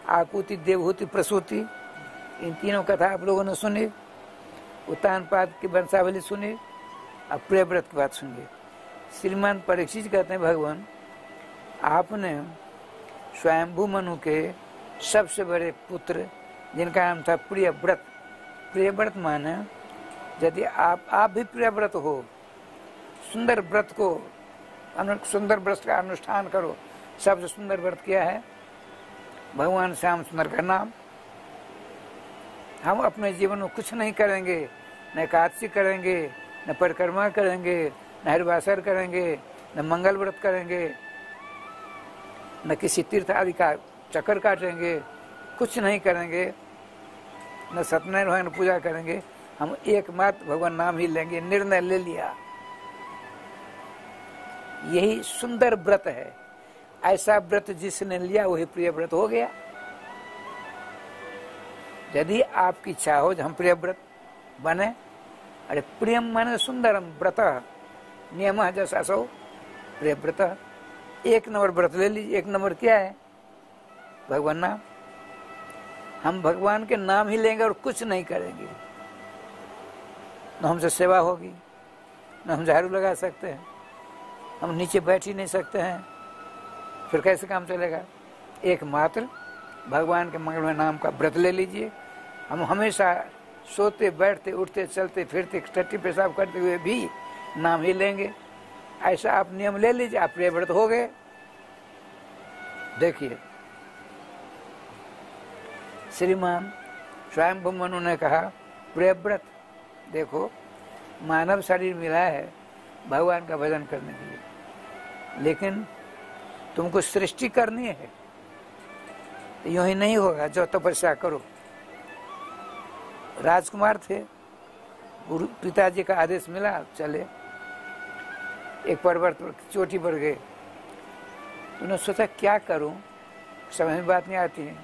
आकुति, देवहूति, प्रसूति। इन तीनों कथा आप लोगों ने सुनी। उत्तानपाद की वंशावली सुनी, अब प्रियव्रत की बात सुनिए। श्रीमान परीक्षित कहते हैं, भगवान आपने स्वयंभू मनु के सबसे बड़े पुत्र, जिनका नाम था प्रियव्रत। प्रियव्रत माने यदि आप भी प्रियव्रत हो, सुंदर व्रत को, सुंदर व्रत का अनुष्ठान करो। सबसे सुंदर व्रत क्या है? भगवान श्याम सुंदर का नाम। हम अपने जीवन में कुछ नहीं करेंगे, न एकादशी करेंगे, न परिक्रमा करेंगे, न हरिवासर करेंगे, न मंगल व्रत करेंगे, न किसी तीर्थ आदि का चक्कर काटेंगे, कुछ नहीं करेंगे, न सत्यनारायण भगवान पूजा करेंगे, हम एकमात्र भगवान नाम ही लेंगे, निर्णय ले लिया। यही सुंदर व्रत है। ऐसा व्रत जिसने लिया वही प्रिय व्रत हो गया। यदि आपकी इच्छा हो हम प्रिय व्रत बने, अरे प्रियम माने सुंदरम व्रत नियम जैसा सो प्रिय व्रत। एक नंबर व्रत ले लीजिए। एक नंबर क्या है? भगवान नाम। हम भगवान के नाम ही लेंगे और कुछ नहीं करेंगे। न हमसे सेवा होगी, न हम झाड़ू लगा सकते हैं, हम नीचे बैठ ही नहीं सकते हैं, फिर कैसे काम चलेगा? एकमात्र भगवान के मंगलमय नाम का व्रत ले लीजिए। हम हमेशा सोते बैठते उठते चलते फिरते टट्टी पेशाब करते हुए भी नाम ही लेंगे। ऐसा आप नियम ले लीजिए, आप प्रिय व्रत हो गए। देखिए श्रीमान स्वयंभू मनु ने कहा प्रिय व्रत, देखो मानव शरीर मिला है भगवान का भजन करने के लिए, लेकिन तुमको सृष्टि करनी है, यूं ही नहीं होगा। जो तपस्या करो। राजकुमार थे, गुरु पिताजी का आदेश मिला, चले एक पर्वत पर चोटी पर गए। उन्होंने सोचा क्या करूं, समझ में बात नहीं आती है।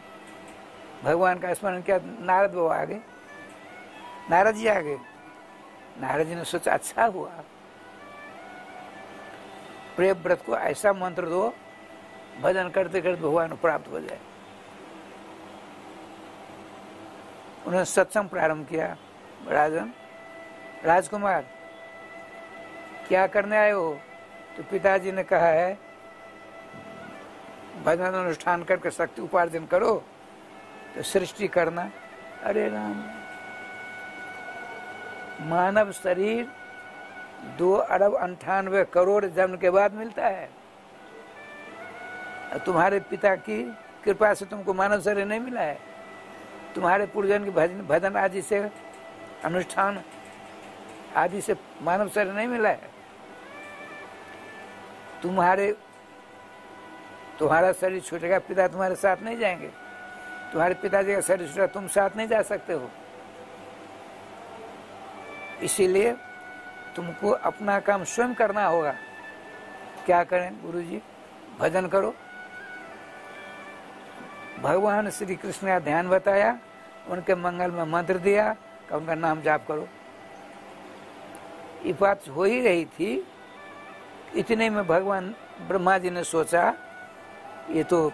भगवान का स्मरण किया, नारद बाबा आ गए, नारद जी आ गए। नारद जी ने सोचा अच्छा हुआ, प्रिय व्रत को ऐसा मंत्र दो भजन करते करते भगवान को प्राप्त हो जाए। उन्होंने सत्संग प्रारंभ किया। राजन राजकुमार क्या करने आए हो? तो पिताजी ने कहा है भजन अनुष्ठान करके शक्ति उपार्जन करो, तो सृष्टि करना। अरे राम, मानव शरीर 2,98,00,00,000 जन्म के बाद मिलता है। तुम्हारे पिता की कृपा से तुमको मानव शरीर नहीं मिला है। तुम्हारे पूर्वजन की भजन आदि से अनुष्ठान आदि से मानव शरीर नहीं मिला है। तुम्हारा शरीर छूटेगा, पिता तुम्हारे साथ नहीं जाएंगे। तुम्हारे पिताजी का शरीर छूटेगा, तुम साथ नहीं जा सकते हो। इसीलिए तुमको अपना काम स्वयं करना होगा। क्या करें गुरुजी? भजन करो। भगवान श्री कृष्ण का ध्यान बताया, उनके मंगल में मंत्र दिया कि उनका नाम जाप करो। ये बात हो ही रही थी, इतने में भगवान ब्रह्मा जी ने सोचा ये तो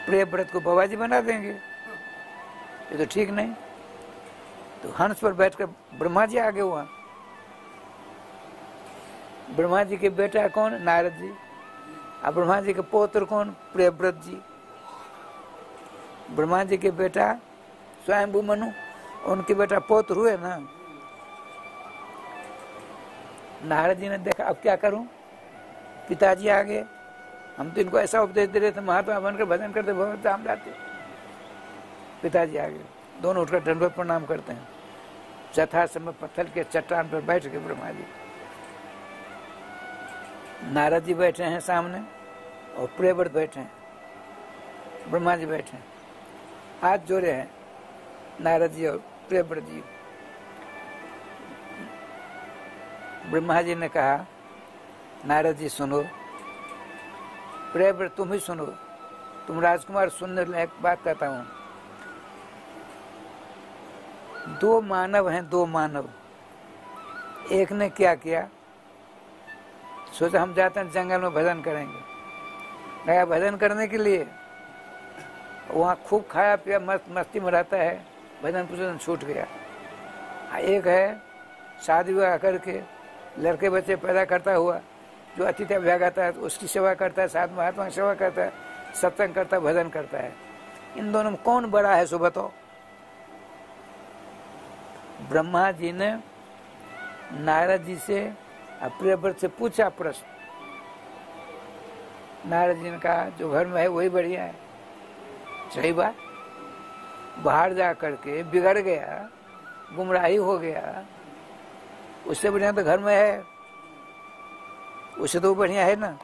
प्रिय व्रत को बाबा जी बना देंगे, ये तो ठीक नहीं। तो हंस पर बैठकर ब्रह्मा जी आगे हुआ। ब्रह्मा जी के बेटा कौन? नारद जी। और ब्रह्मा जी के पौत्र कौन? प्रियव्रत जी। ब्रह्मा जी के बेटा स्वयंभू मनु, उनके बेटा पौत्र हुए ना। नारद जी ने देखा अब क्या करूं, पिताजी आ गए, हम तो इनको ऐसा उपदेश दे रहे थे महात्मा बनकर भजन करते बहुत धाम जाते। पिताजी आ गए, दोनों उठकर दंडवत प्रणाम करते हैं। चौथा समय पत्थर के चट्टान पर बैठ गए ब्रह्मा जी। नारद जी बैठे हैं सामने और प्रियव्रत बैठे हैं, ब्रह्मा जी बैठे हैं, हाथ जोड़े हैं नारद जी और प्रियव्रत जी। ब्रह्मा जी ने कहा नारद जी सुनो, प्रियव्रत तुम ही सुनो, तुम राजकुमार सुनने लायक बात कहता हूं। दो मानव हैं, दो मानव। एक ने क्या किया, सोचा हम जाते हैं जंगल में भजन करेंगे। गया भजन करने के लिए, वहाँ खूब खाया पिया मस्त मस्ती में रहता है, भजन पूजन छूट गया। एक है शादी विवाह करके लड़के बच्चे पैदा करता हुआ, जो अतिथि अभ्यागता है उसकी सेवा करता है, साथ महात्मा की सेवा करता है, सत्संग करता है, भजन करता है। इन दोनों में कौन बड़ा है सो बताओ। ब्रह्मा जी ने नारद जी से प्रियव्रत से पूछा प्रश्न। नारद जी ने कहा जो घर में है वही बढ़िया है। सही बात, बाहर जा करके बिगड़ गया, गुमराही हो गया, उससे बढ़िया तो घर में है, उससे तो बढ़िया है ना।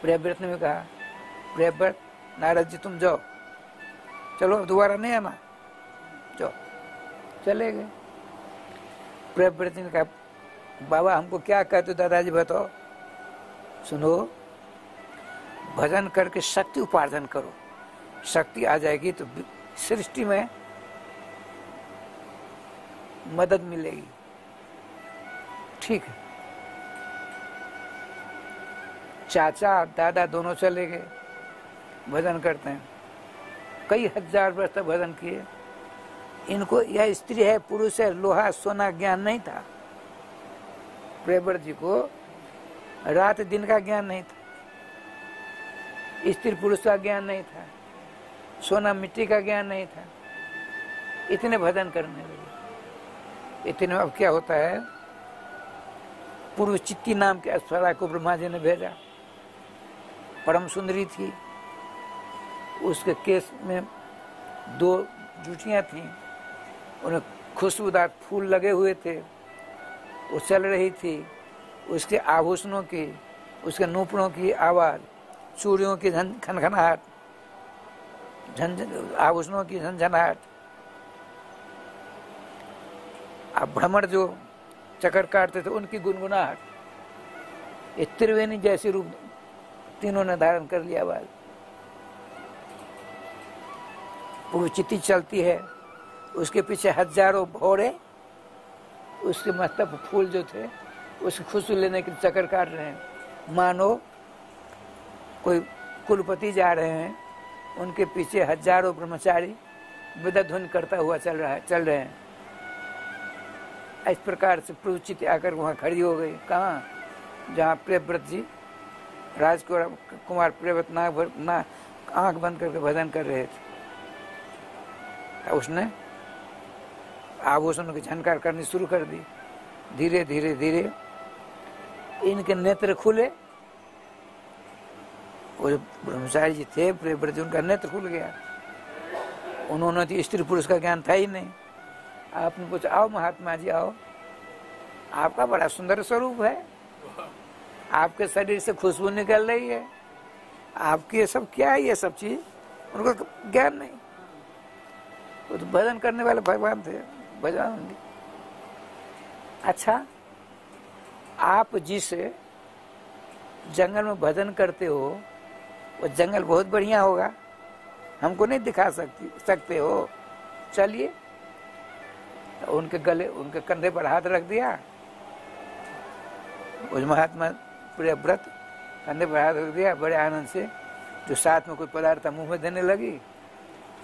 प्रियव्रत ने भी कहा, प्रियव्रत नारद जी तुम जाओ, चलो अब दोबारा नहीं आना, जाओ। चले गए। प्रियव्रत ने कहा, बाबा हमको क्या कहते हो दादाजी बताओ। सुनो, भजन करके शक्ति उपार्जन करो, शक्ति आ जाएगी तो सृष्टि में मदद मिलेगी। ठीक है। चाचा दादा दोनों चले गए, भजन करते हैं, कई हजार वर्ष तक भजन किए। इनको यह स्त्री है पुरुष है लोहा सोना ज्ञान नहीं था। प्रियव्रत जी को रात दिन का ज्ञान नहीं था, स्त्री पुरुष का ज्ञान नहीं था, सोना मिट्टी का ज्ञान नहीं था। इतने भजन करने लगे। इतने अब क्या होता है, पूर्व चित्ती नाम के अप्सरा को ब्रह्मा जी ने भेजा। परम सुंदरी थी, उसके केस में 2 जूटियां थीं, उन्हें खुशबूदार फूल लगे हुए थे। वो चल रही थी, उसके आभूषणों की, उसके नूपुरों की आवाज, चूड़ियों की खनखनाहट, आभूषणों की झंझनाहट, अब भ्रमर जो चक्कर काटते थे उनकी गुनगुनाहट, ये त्रिवेणी जैसी रूप तीनों ने धारण कर लिया। आवाज वो चिट्ठी चलती है, उसके पीछे हजारों घोड़े उसके मस्तक फूल जो थे उसकी खुशबू लेने के चक्कर काट रहे हैं, मानो कोई कुलपति जा रहे हैं, उनके पीछे हजारों ब्रह्मचारी विदा ध्वनि करता हुआ चल रहे हैं। इस प्रकार से प्रवचित आकर वहाँ खड़ी हो गई। कहाँ? जहाँ प्रियव्रत जी राजकुमार प्रियव्रत ना आंख बंद करके भजन कर रहे थे। उसने आभूषणों की झनकार करनी शुरू कर दी। धीरे धीरे धीरे इनके नेत्र खुले। वो जो ब्रह्मचारी जी थे प्रियव्रत जी, उनका नेत्र खुल गया। उन्होंने तो स्त्री पुरुष का ज्ञान था ही नहीं। आपने पूछा, आओ महात्मा जी आओ, आपका बड़ा सुंदर स्वरूप है, आपके शरीर से खुशबू निकल रही है, आपकी ये सब क्या है, ये सब चीज उनको ज्ञान नहीं। वो तो भजन करने वाले भगवान थे, भजन। अच्छा, आप जिस जंगल में भजन करते हो वो जंगल बहुत बढ़िया होगा, हमको नहीं दिखा सकते हो, चलिए। तो उनके गले, उनके कंधे पर हाथ रख दिया। उस महात्मा प्रियव्रत कंधे पर हाथ रख दिया, बड़े आनंद से। जो साथ में कोई पदार्थ मुंह में देने लगी,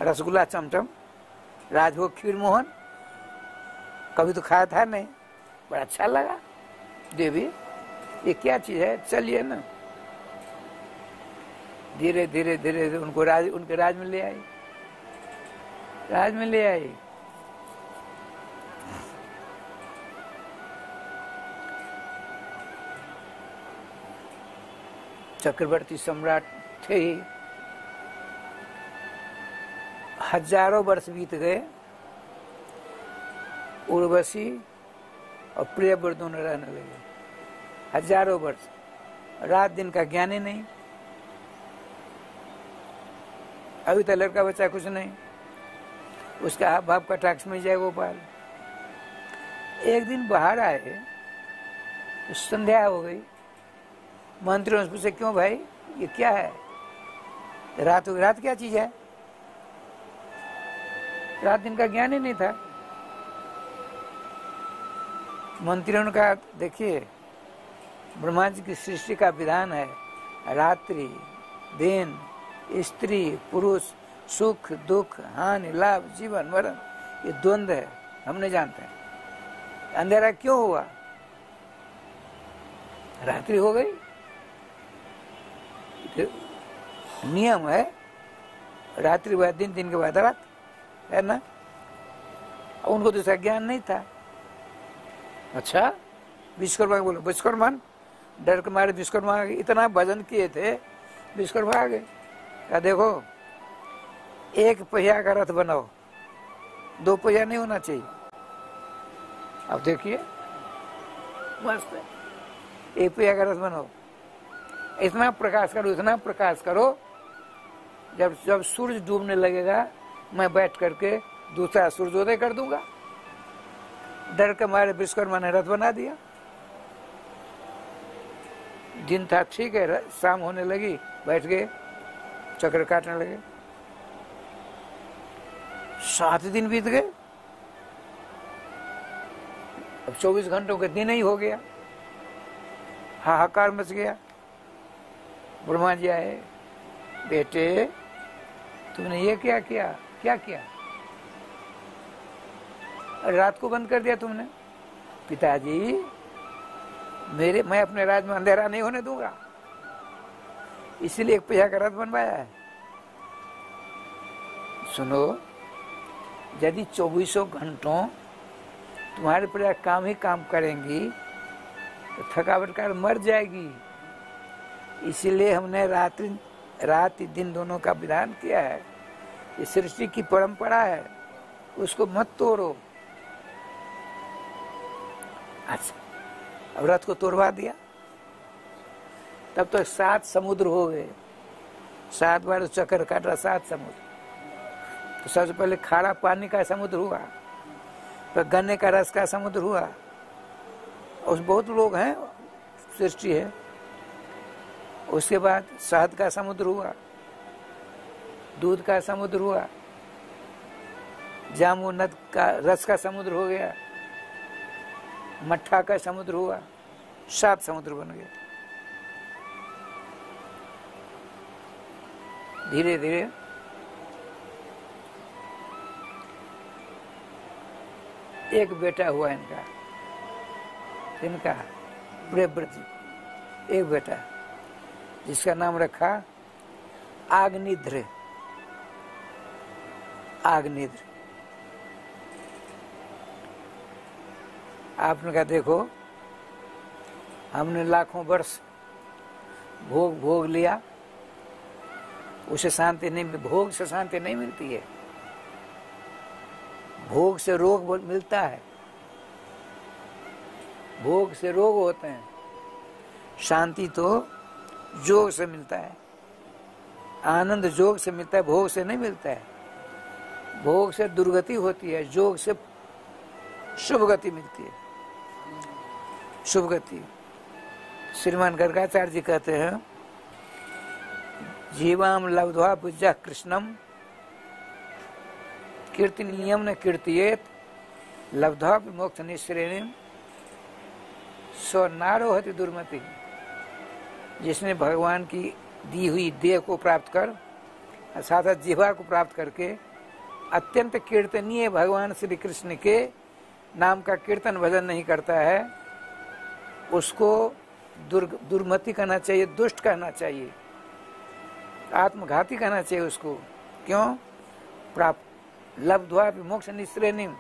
रसगुल्ला, चमचम, राजभोग, खीर मोहन, कभी तो खाया था नहीं, बड़ा अच्छा लगा। देवी ये क्या चीज है, चलिए ना। धीरे धीरे धीरे उनको उनके राज में ले आई, राज में ले आई। चक्रवर्ती सम्राट थे ही। हजारों वर्ष बीत गए, उर्वशी और प्रियव्रत दोनों रहने लगे। हजारों वर्ष, रात दिन का ज्ञान ही नहीं। अभी तक लड़का बच्चा कुछ नहीं, उसका हाथ भाव कटाक्ष में जाए गोपाल। एक दिन बाहर आए तो संध्या हो गई। मंत्रियों ने पूछे, क्यों भाई ये क्या है? रात क्या चीज है? रात दिन का ज्ञान ही नहीं था। मंत्रियों ने कहा, देखिए ब्रह्मा जी की सृष्टि का विधान है, रात्रि दिन, स्त्री पुरुष, सुख दुख, हानि लाभ, जीवन मरण, ये द्वंद्व है, हम नहीं जानते। अंधेरा क्यों हुआ? रात्रि हो गई, नियम है, रात्रि बाद दिन, दिन के बाद रात, है ना। उनको तो इसका ज्ञान नहीं था। अच्छा, विश्वकर्मा बोलो, विश्वकर्मा डर के मारे विश्वकर्मा आ गए। इतना भजन किए थे, विश्वकर्मा आ गए। क्या देखो, एक पहिया का रथ बनाओ, 2 पहिया नहीं होना चाहिए। अब देखिए मस्त है, एक पहिया का रथ बनाओ, इतना प्रकाश करो, इतना प्रकाश करो, जब जब सूरज डूबने लगेगा मैं बैठ करके दूसरा सूर्योदय कर दूंगा। डर के मारे विश्वकर्मा ने रथ बना दिया। दिन था ठीक है, शाम होने लगी, बैठ गए, चक्र काटने लगे। 7 दिन बीत गए, अब 24 घंटों के दिन ही हो गया। हाहाकार मच गया। ब्रह्मा जी आए, बेटे तुमने ये क्या किया, क्या किया, रात को बंद कर दिया तुमने। पिताजी मैं अपने राज में अंधेरा नहीं होने दूंगा, इसीलिए एक पहिया का रथ बनवाया है। सुनो, यदि 24 घंटों तुम्हारे प्रजा काम ही काम करेंगी तो थकावट कर मर जाएगी। इसीलिए हमने रात दिन दोनों का विधान किया है। ये सृष्टि की परंपरा है, उसको मत तोड़ो। अच्छा, अब रथ को तोड़वा दिया, तब तो 7 समुद्र हो गए। 7 बार चक्कर काटा, 7 समुद्र। तो सबसे पहले खारा पानी का समुद्र हुआ, फिर गन्ने का रस का समुद्र हुआ। उस बहुत लोग हैं, सृष्टि है। उसके बाद शहद का समुद्र हुआ, दूध का समुद्र हुआ, जामुन का रस का समुद्र हो गया, मट्ठा का समुद्र हुआ, 7 समुद्र बन गए। धीरे धीरे एक बेटा हुआ इनका प्रियव्रत जी, एक बेटा जिसका नाम रखा आग्निध्र। आग्निध्र आपने कहा देखो, हमने लाखों वर्ष भोग लिया, उसे शांति नहीं, भोग से शांति नहीं मिलती है, भोग से रोग मिलता है, भोग से रोग होते हैं। शांति तो जोग से मिलता है, आनंद जोग से मिलता है, भोग से नहीं मिलता है। भोग से दुर्गति होती है, जोग से शुभ गति मिलती है, शुभ गति। श्रीमान गर्गाचार्य जी कहते हैं, जीवाम लब्ध्वा बुझ्जा कृष्णम कीर्तनीयम न कीर्तियेत लब्ध्वा मोक्ष निश्रेणिम सो नारोहति दुर्मति। जिसने भगवान की दी हुई देह को प्राप्त कर, साथ साथ जिह्वा को प्राप्त करके अत्यंत कीर्तनीय भगवान श्री कृष्ण के नाम का कीर्तन भजन नहीं करता है, उसको दुर्मति कहना चाहिए, दुष्ट कहना चाहिए, आत्मघाती कहना चाहिए उसको। क्यों? प्राप्त लब्ध्वा मोक्ष निश्रेणिम,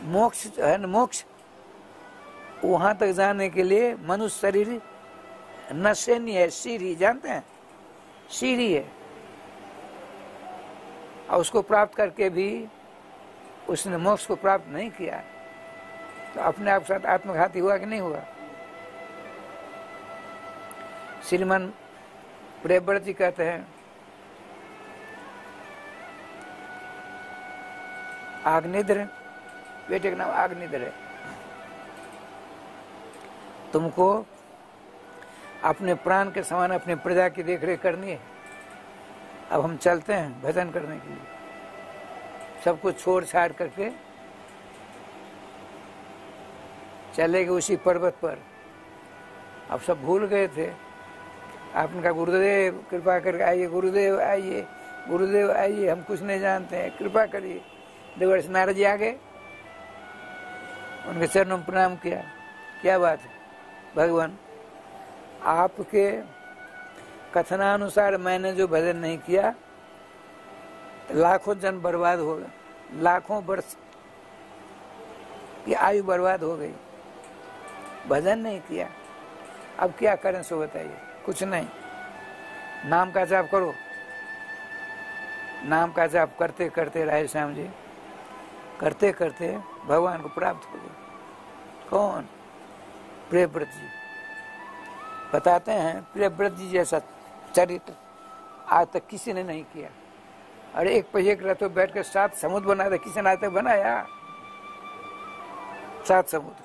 मोक्ष है न, मोक्ष वहां तक जाने के लिए मनुष्य शरीर नशेनी है, सीढ़ी, जानते हैं सीढ़ी है, और उसको प्राप्त करके भी उसने मोक्ष को प्राप्त नहीं किया, तो अपने आप साथ आत्मघाती हुआ कि नहीं हुआ? श्रीमान प्रियव्रत जी कहते हैं, आग्निध्र, बेटे का नाम आग्निध्र है, तुमको अपने प्राण के समान अपनी प्रजा की देखरेख करनी है। अब हम चलते हैं भजन करने के लिए, सब कुछ छोड़ छाड़ करके चले गए उसी पर्वत पर। अब सब भूल गए थे। आपने कहा गुरुदेव कृपा करके आइए, गुरुदेव आइए, गुरुदेव आइए, हम कुछ नहीं जानते हैं, कृपा करिए। देवर्षि नारद जी आ गए, उनके चरणों में प्रणाम किया। क्या बात है भगवान, आपके कथनानुसार मैंने जो भजन नहीं किया तो लाखों जन बर्बाद हो गए, लाखों वर्ष की आयु बर्बाद हो गई, भजन नहीं किया। अब क्या करें सो बताइए? कुछ नहीं, नाम का जाप करो। नाम का जाप करते करते राधे श्याम जी करते करते भगवान को प्राप्त हो गए। कौन? प्रियव्रत जी बताते हैं, प्रियव्रत जी जैसा चरित्र आज तक किसी ने नहीं किया। अरे एक पहिए के रथ पे बैठ कर 7 समुद्र बना दे, किसी ने आज तक बनाया? 7 समुद्र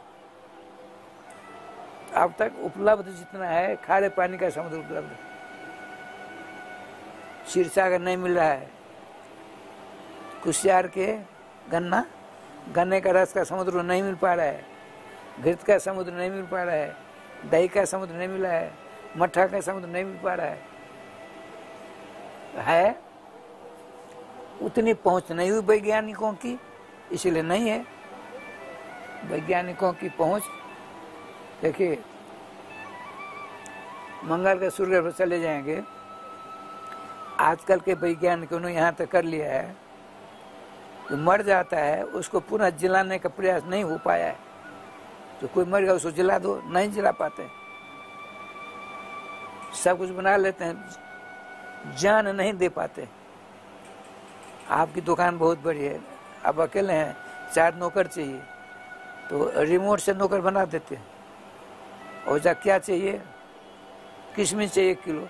अब तक उपलब्ध जितना है, खारे पानी का समुद्र उपलब्ध, क्षीरसागर नहीं मिल रहा है, कुशियार के गन्ने का रस का समुद्र नहीं मिल पा रहा है, घृत का समुद्र नहीं मिल पा रहा है, दही का समुद्र नहीं मिला है, मट्ठा का समुद्र नहीं मिल पा रहा है उतनी पहुंच नहीं हुई वैज्ञानिकों की, इसलिए नहीं है। वैज्ञानिकों की पहुंच देखिए, मंगल के सूर्य पर चले जाएंगे, आजकल के वैज्ञानिकों ने यहाँ तक कर लिया है, जो मर जाता है उसको पुनः जलाने का प्रयास नहीं हो पाया है। तो कोई मर गया उसको जला दो, नहीं जला पाते, सब कुछ बना लेते हैं, जान नहीं दे पाते। आपकी दुकान बहुत बड़ी है, आप अकेले हैं, 4 नौकर चाहिए, तो रिमोट से नौकर बना देते हैं। और जा क्या चाहिए? किशमिश चाहिए 1 किलो,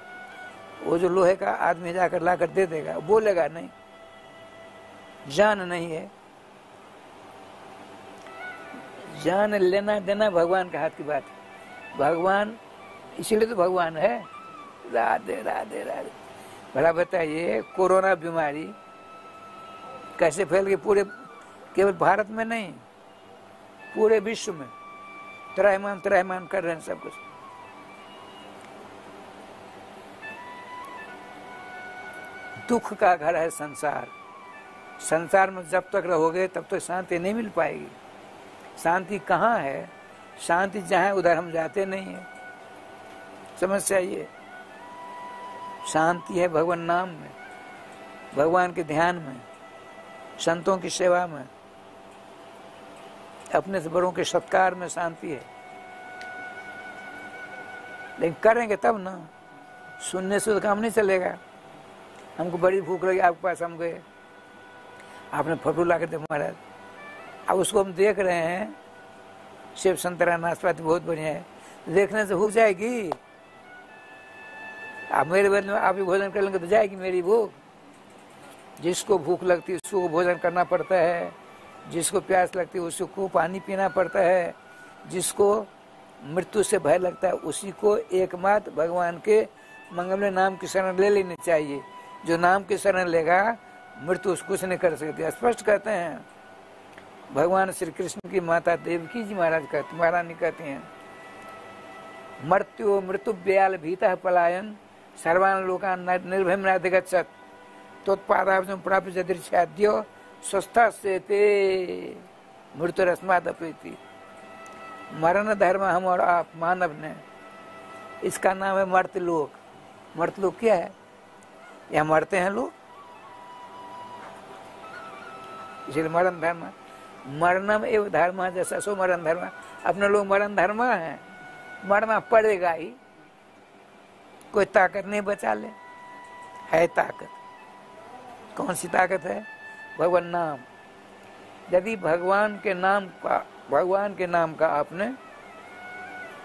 वो जो लोहे का आदमी जाकर ला कर दे देगा, बोलेगा नहीं, जान नहीं है। जान लेना देना भगवान के हाथ की बात है। भगवान इसीलिए तो भगवान है। राधे राधे राधे। भला बताइए, कोरोना बीमारी कैसे फैल गई? पूरे केवल भारत में नहीं, पूरे विश्व में त्रयमान कर रहे हैं सब कुछ। दुख का घर है संसार। संसार में जब तक रहोगे तब तक शांति नहीं मिल पाएगी। शांति कहाँ है? शांति जहाँ उधर हम जाते नहीं है। समस्या ये, शांति है भगवान नाम में, भगवान के ध्यान में, संतों की सेवा में, अपने से बड़ों के सत्कार में शांति है। लेकिन करेंगे तब ना, सुनने से तो काम नहीं चलेगा। हमको बड़ी भूख लगी, आपके पास हम गए, आपने फटू ला कर दे महाराज, अब उसको हम देख रहे हैं, सेब संतरा नाशपाती बहुत बढ़िया है, देखने से भूख जाएगी। आप मेरे बदले में आप ही भोजन कर लेंगे तो जाएगी मेरी भूख। जिसको भूख लगती है उसको भोजन करना पड़ता है, जिसको प्यास लगती है उसको पानी पीना पड़ता है, जिसको मृत्यु से भय लगता है उसी को एकमात्र भगवान के मंगलमय नाम की शरण ले लेनी चाहिए। जो नाम की शरण लेगा मृत्यु उसको कुछ नहीं कर सकती। स्पष्ट कहते हैं भगवान श्री कृष्ण की माता देवकी जी महारानी कहती हैं, मृत्यु व्याल भीतः पलायन सर्वान लोकान निर्भयं नाधिगच्छत् तत्पादाब्जं प्राप्य यदृच्छाद्यो स्वस्थ से ते मृत्युरस्मात् अपैति। मरण धर्म हम और आप मानव ने, इसका नाम है मर्त्यलोक। मर्त्यलोक क्या है? यहाँ मरते हैं लोग, इसलिए मरण धर्म। मरणम एवं धर्म जैसा सो मरण धर्म। अपने लोग मरण धर्म है, मरना पड़ेगा ही, कोई ताकत नहीं बचा ले। है ताकत, कौन सी ताकत है? भगवान नाम। यदि भगवान के नाम का आपने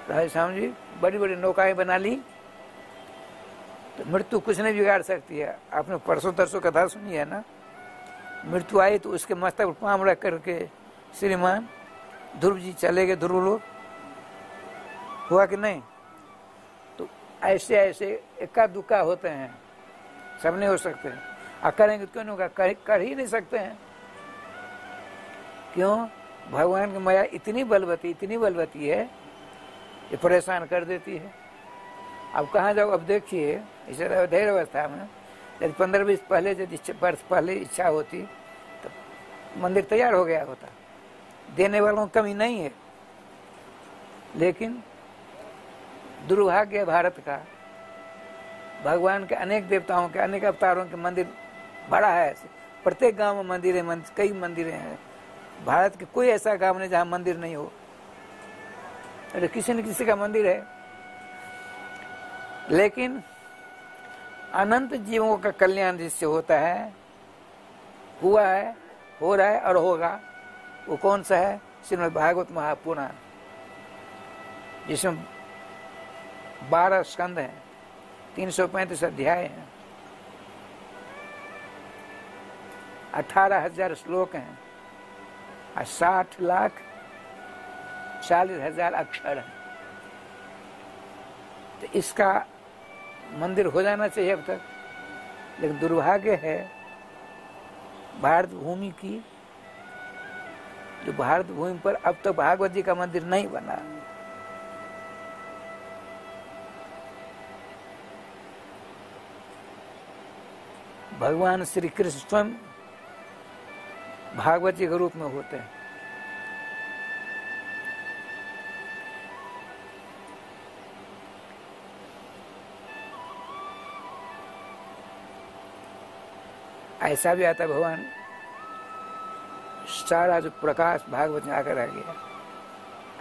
राधे श्याम जी बड़ी बड़ी नौकाएं बना ली तो मृत्यु कुछ नहीं बिगाड़ सकती है। आपने परसों तरसों कथा सुनी है ना, मृत्यु आई तो उसके मस्तक पर पांव रख करके श्रीमान ध्रुव जी चले गए, ध्रुव लोग। हुआ कि नहीं? तो ऐसे ऐसे इक्का दुक्का होते हैं, सब नहीं हो सकते। करेंगे तो क्यों नहीं होगा? कर ही नहीं सकते हैं। क्यों? भगवान की माया इतनी बलवती है, ये परेशान कर देती है। अब कहाँ जाओ? अब देखिए, इसे धैर्य अवस्था में यदि 15-20 वर्ष पहले इच्छा होती तो मंदिर तैयार हो गया होता। देने वालों की कमी नहीं है, लेकिन दुर्भाग्य है भारत का। भगवान के अनेक देवताओं के अनेक अवतारों के मंदिर बड़ा है, प्रत्येक गांव में मंदिर है, कई मंदिरें हैं। भारत के कोई ऐसा गांव नहीं जहां मंदिर नहीं हो। अरे किसी न किसी का मंदिर है। लेकिन अनंत जीवों का कल्याण जिससे होता है, हुआ है, हो रहा है और होगा, वो कौन सा है? श्रीमद् भागवत महापुराण, जिसमें 12 स्कंद हैं, 335 अध्याय हैं, 18,000 श्लोक हैं और 60,40,000 अक्षर हैं। तो इसका मंदिर हो जाना चाहिए अब तक, लेकिन दुर्भाग्य है भारत भूमि की, जो भारत भूमि पर अब तक भागवत जी का मंदिर नहीं बना। भगवान श्री कृष्ण स्वयं भागवत जी के रूप में होते हैं। ऐसा भी आता भगवान सारा जो प्रकाश भागवत में आकर आ गया,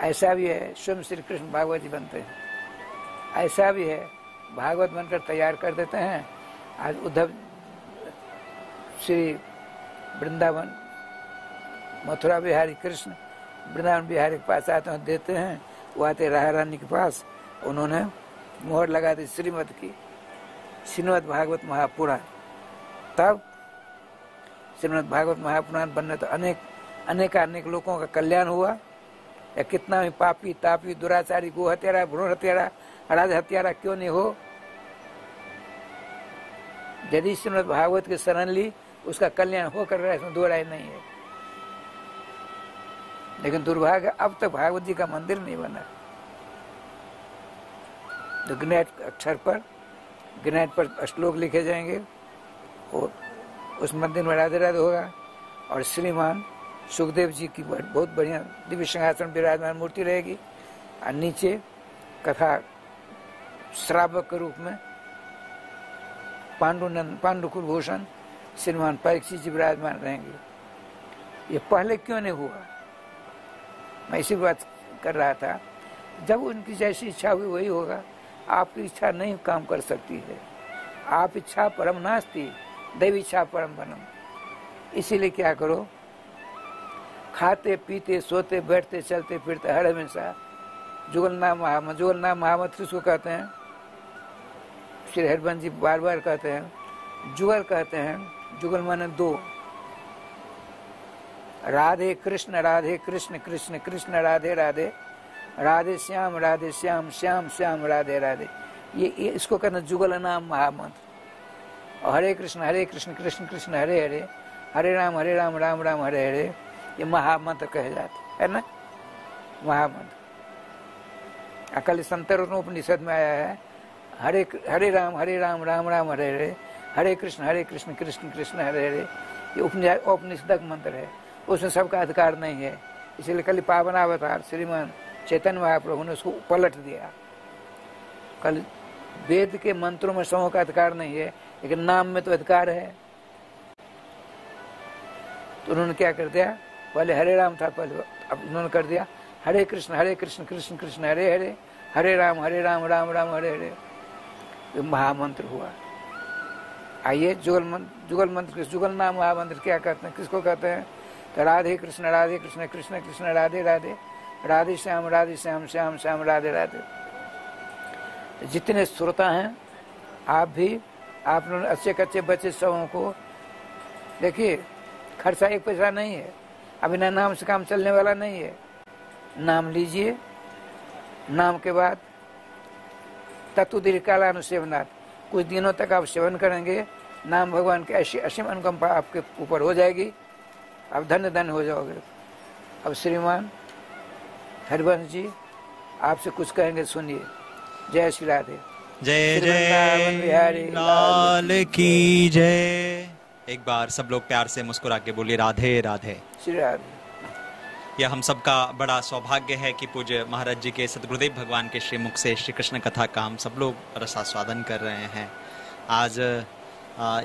ऐसा भी है स्वयं श्री कृष्ण भागवत जी बनते हैं, ऐसा भी है भागवत बनकर तैयार कर देते हैं। आज उद्धव श्री वृंदावन मथुरा बिहारी कृष्ण वृंदावन बिहारी के पास आते हैं, देते हैं, वो आते राधा रानी के पास, उन्होंने मोहर लगा दी श्रीमद की, श्रीमद् भागवत महापुराण। तब श्रीमद् भागवत महापुराण बनने तो अनेक लोगों का कल्याण हुआ। या कितना भी पापी तापी दुराचारी गो हत्यारा भ्रूण हत्यारा राज हत्यारा क्यों नहीं हो, यदि श्रीमद् भागवत की शरण ली उसका कल्याण होकर रहा, इसमें दो राय नहीं है। लेकिन दुर्भाग्य अब तक भागवत जी का मंदिर नहीं बना। तो ग्रैनाइट अक्षर पर ग्रैनाइट पर श्लोक लिखे जाएंगे और उस मंदिर में राधे राधे होगा, और श्रीमान सुखदेव जी की बहुत बढ़िया दिव्य सिंहासन विराजमान मूर्ति रहेगी, और नीचे कथा श्रावक के रूप में पांडुकुल भूषण श्रीमान परीक्षित जी विराजमान रहेंगे। ये पहले क्यों नहीं हुआ, मैं इसी बात कर रहा था। जब उनकी जैसी इच्छा हुई वही होगा, आपकी इच्छा नहीं काम कर सकती है। आप इच्छा परम नास्ति, दैव इच्छा परम बनम। इसीलिए क्या करो, खाते पीते सोते बैठते चलते फिरते हर हमेशा जुगल नाम महामत, जुगल नाम महामत किसको कहते हैं? श्री हरिवंश जी बार बार कहते हैं, जुगल कहते हैं। जुगल माने दो, राधे कृष्ण कृष्ण कृष्ण राधे राधे, राधे श्याम श्याम श्याम राधे राधे। ये इसको कहते हैं जुगल नाम महामंत्र। और हरे कृष्ण कृष्ण कृष्ण हरे हरे, हरे राम राम राम हरे हरे, ये महामंत्र कहे जाते है ना, महामंत्र। अकल संतरण उपनिषद में आया है, हरे राम राम राम हरे हरे, हरे कृष्ण कृष्ण कृष्ण हरे हरे। ये उपनिषदक मंत्र है, उसमें सबका अधिकार नहीं है। इसलिए कल पावनावतार श्रीमान चैतन्य महाप्रभु ने उसको पलट दिया। कल वेद के मंत्रों में सबों का अधिकार नहीं है, लेकिन नाम में तो अधिकार है। तो उन्होंने क्या कर दिया, पहले हरे राम था, पहले अब उन्होंने कर दिया हरे कृष्ण कृष्ण कृष्ण हरे हरे, हरे राम राम राम हरे हरे। ये महामंत्र हुआ। आइए जुगल मंत्र जुगल नाम महामंत्र क्या कहते हैं, किसको कहते हैं? तो राधे कृष्ण कृष्ण कृष्ण राधे राधे, राधे श्याम श्याम श्याम राधे राधे। जितने श्रोता हैं आप लोग अच्छे कच्चे बच्चे सबों को देखिए, खर्चा 1 पैसा नहीं है, अभी ना नाम से काम चलने वाला नहीं है। नाम लीजिए, नाम के बाद तत्व दीर्घकालानुसेवनात्, कुछ दिनों तक आप सेवन करेंगे, नाम भगवान की ऐसी असीम अनुकंपा आपके ऊपर हो जाएगी, आप धन्य हो जाओगे। अब श्रीमान हरिवंश जी आपसे कुछ कहेंगे, सुनिए। जय श्री राधे, जय जय लाल की जय। एक बार सब लोग प्यार से मुस्कुरा के बोलिए राधे राधे, श्री राधे। यह हम सबका बड़ा सौभाग्य है कि पूज्य महाराज जी के सद्गुरुदेव भगवान के श्रीमुख से श्री कृष्ण कथा का हम सब लोग रसास्वादन कर रहे हैं। आज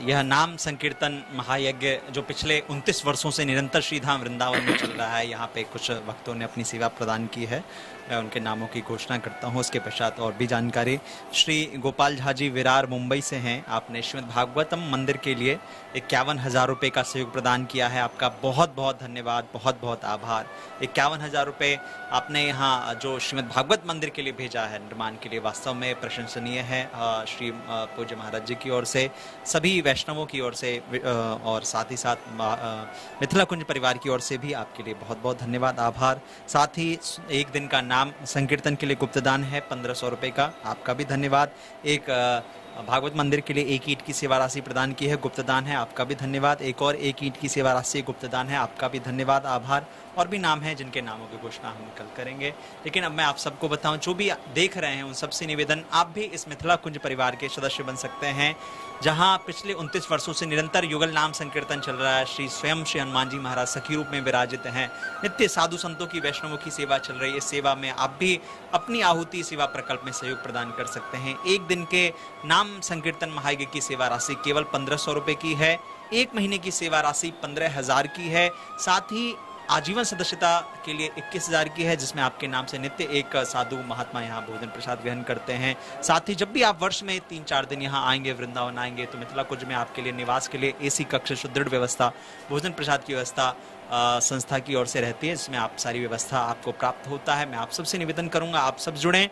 यह नाम संकीर्तन महायज्ञ जो पिछले 29 वर्षों से निरंतर श्रीधाम वृंदावन में चल रहा है, यहाँ पे कुछ भक्तों ने अपनी सेवा प्रदान की है। मैं उनके नामों की घोषणा करता हूँ। उसके पश्चात और भी जानकारी। श्री गोपाल झा जी विरार मुंबई से हैं। आपने श्रीमद् भागवतम मंदिर के लिए 51,000 रुपये का सहयोग प्रदान किया है। आपका बहुत बहुत धन्यवाद, बहुत बहुत आभार। 51,000 रुपये आपने यहाँ जो श्रीमद् भागवत मंदिर के लिए भेजा है निर्माण के लिए, वास्तव में प्रशंसनीय है। श्री पूज्य महाराज जी की ओर से, सभी वैष्णवों की ओर से और साथ ही साथ मिथिला कुंज परिवार की ओर से भी आपके लिए बहुत बहुत धन्यवाद, आभार। साथ ही एक दिन का नाम संकीर्तन के लिए गुप्तदान है 1,500 रुपये का, आपका भी धन्यवाद। एक भागवत मंदिर के लिए 1 ईंट की सेवा राशि प्रदान की है, गुप्तदान है, आपका भी धन्यवाद। एक और 1 ईंट की सेवा राशि गुप्तदान है, आपका भी धन्यवाद, आभार। और भी नाम हैं जिनके नामों की घोषणा हम कल करेंगे, लेकिन अब मैं आप सबको बताऊं, जो भी देख रहे हैं उन सबसे निवेदन, आप भी इस मिथिला कुंज परिवार के सदस्य बन सकते हैं, जहां पिछले 29 वर्षों से निरंतर युगल नाम संकीर्तन चल रहा है। श्री स्वयं श्री हनुमान जी महाराज सखी रूप में विराजित हैं। नित्य साधु संतों की, वैष्णवों की सेवा चल रही है। इस सेवा में आप भी अपनी आहुति सेवा प्रकल्प में सहयोग प्रदान कर सकते हैं। एक दिन के नाम संकीर्तन महायज्ञ की सेवा राशि केवल 1,500 रुपये की है। 1 महीने की सेवा राशि 15,000 की है। साथ ही आजीवन सदस्यता के लिए 21,000 की है, जिसमें आपके नाम से नित्य एक साधु महात्मा यहाँ भोजन प्रसाद ग्रहण करते हैं। साथ ही जब भी आप वर्ष में 3-4 दिन यहाँ आएंगे, वृंदावन आएंगे, तो मिथिला कुंज में आपके लिए निवास के लिए AC कक्ष, सुदृढ़ व्यवस्था, भोजन प्रसाद की व्यवस्था संस्था की ओर से रहती है, जिसमें आप सारी व्यवस्था आपको प्राप्त होता है। मैं आप सबसे निवेदन करूंगा, आप सब जुड़ें।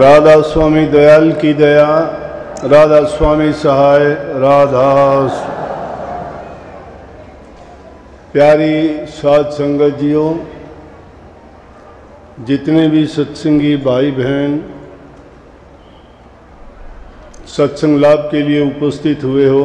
राधा स्वामी दयाल की दया, राधा स्वामी सहाय, राधा। प्यारी साध संगत जियों, जितने भी सत्संगी भाई बहन सत्संग लाभ के लिए उपस्थित हुए हो,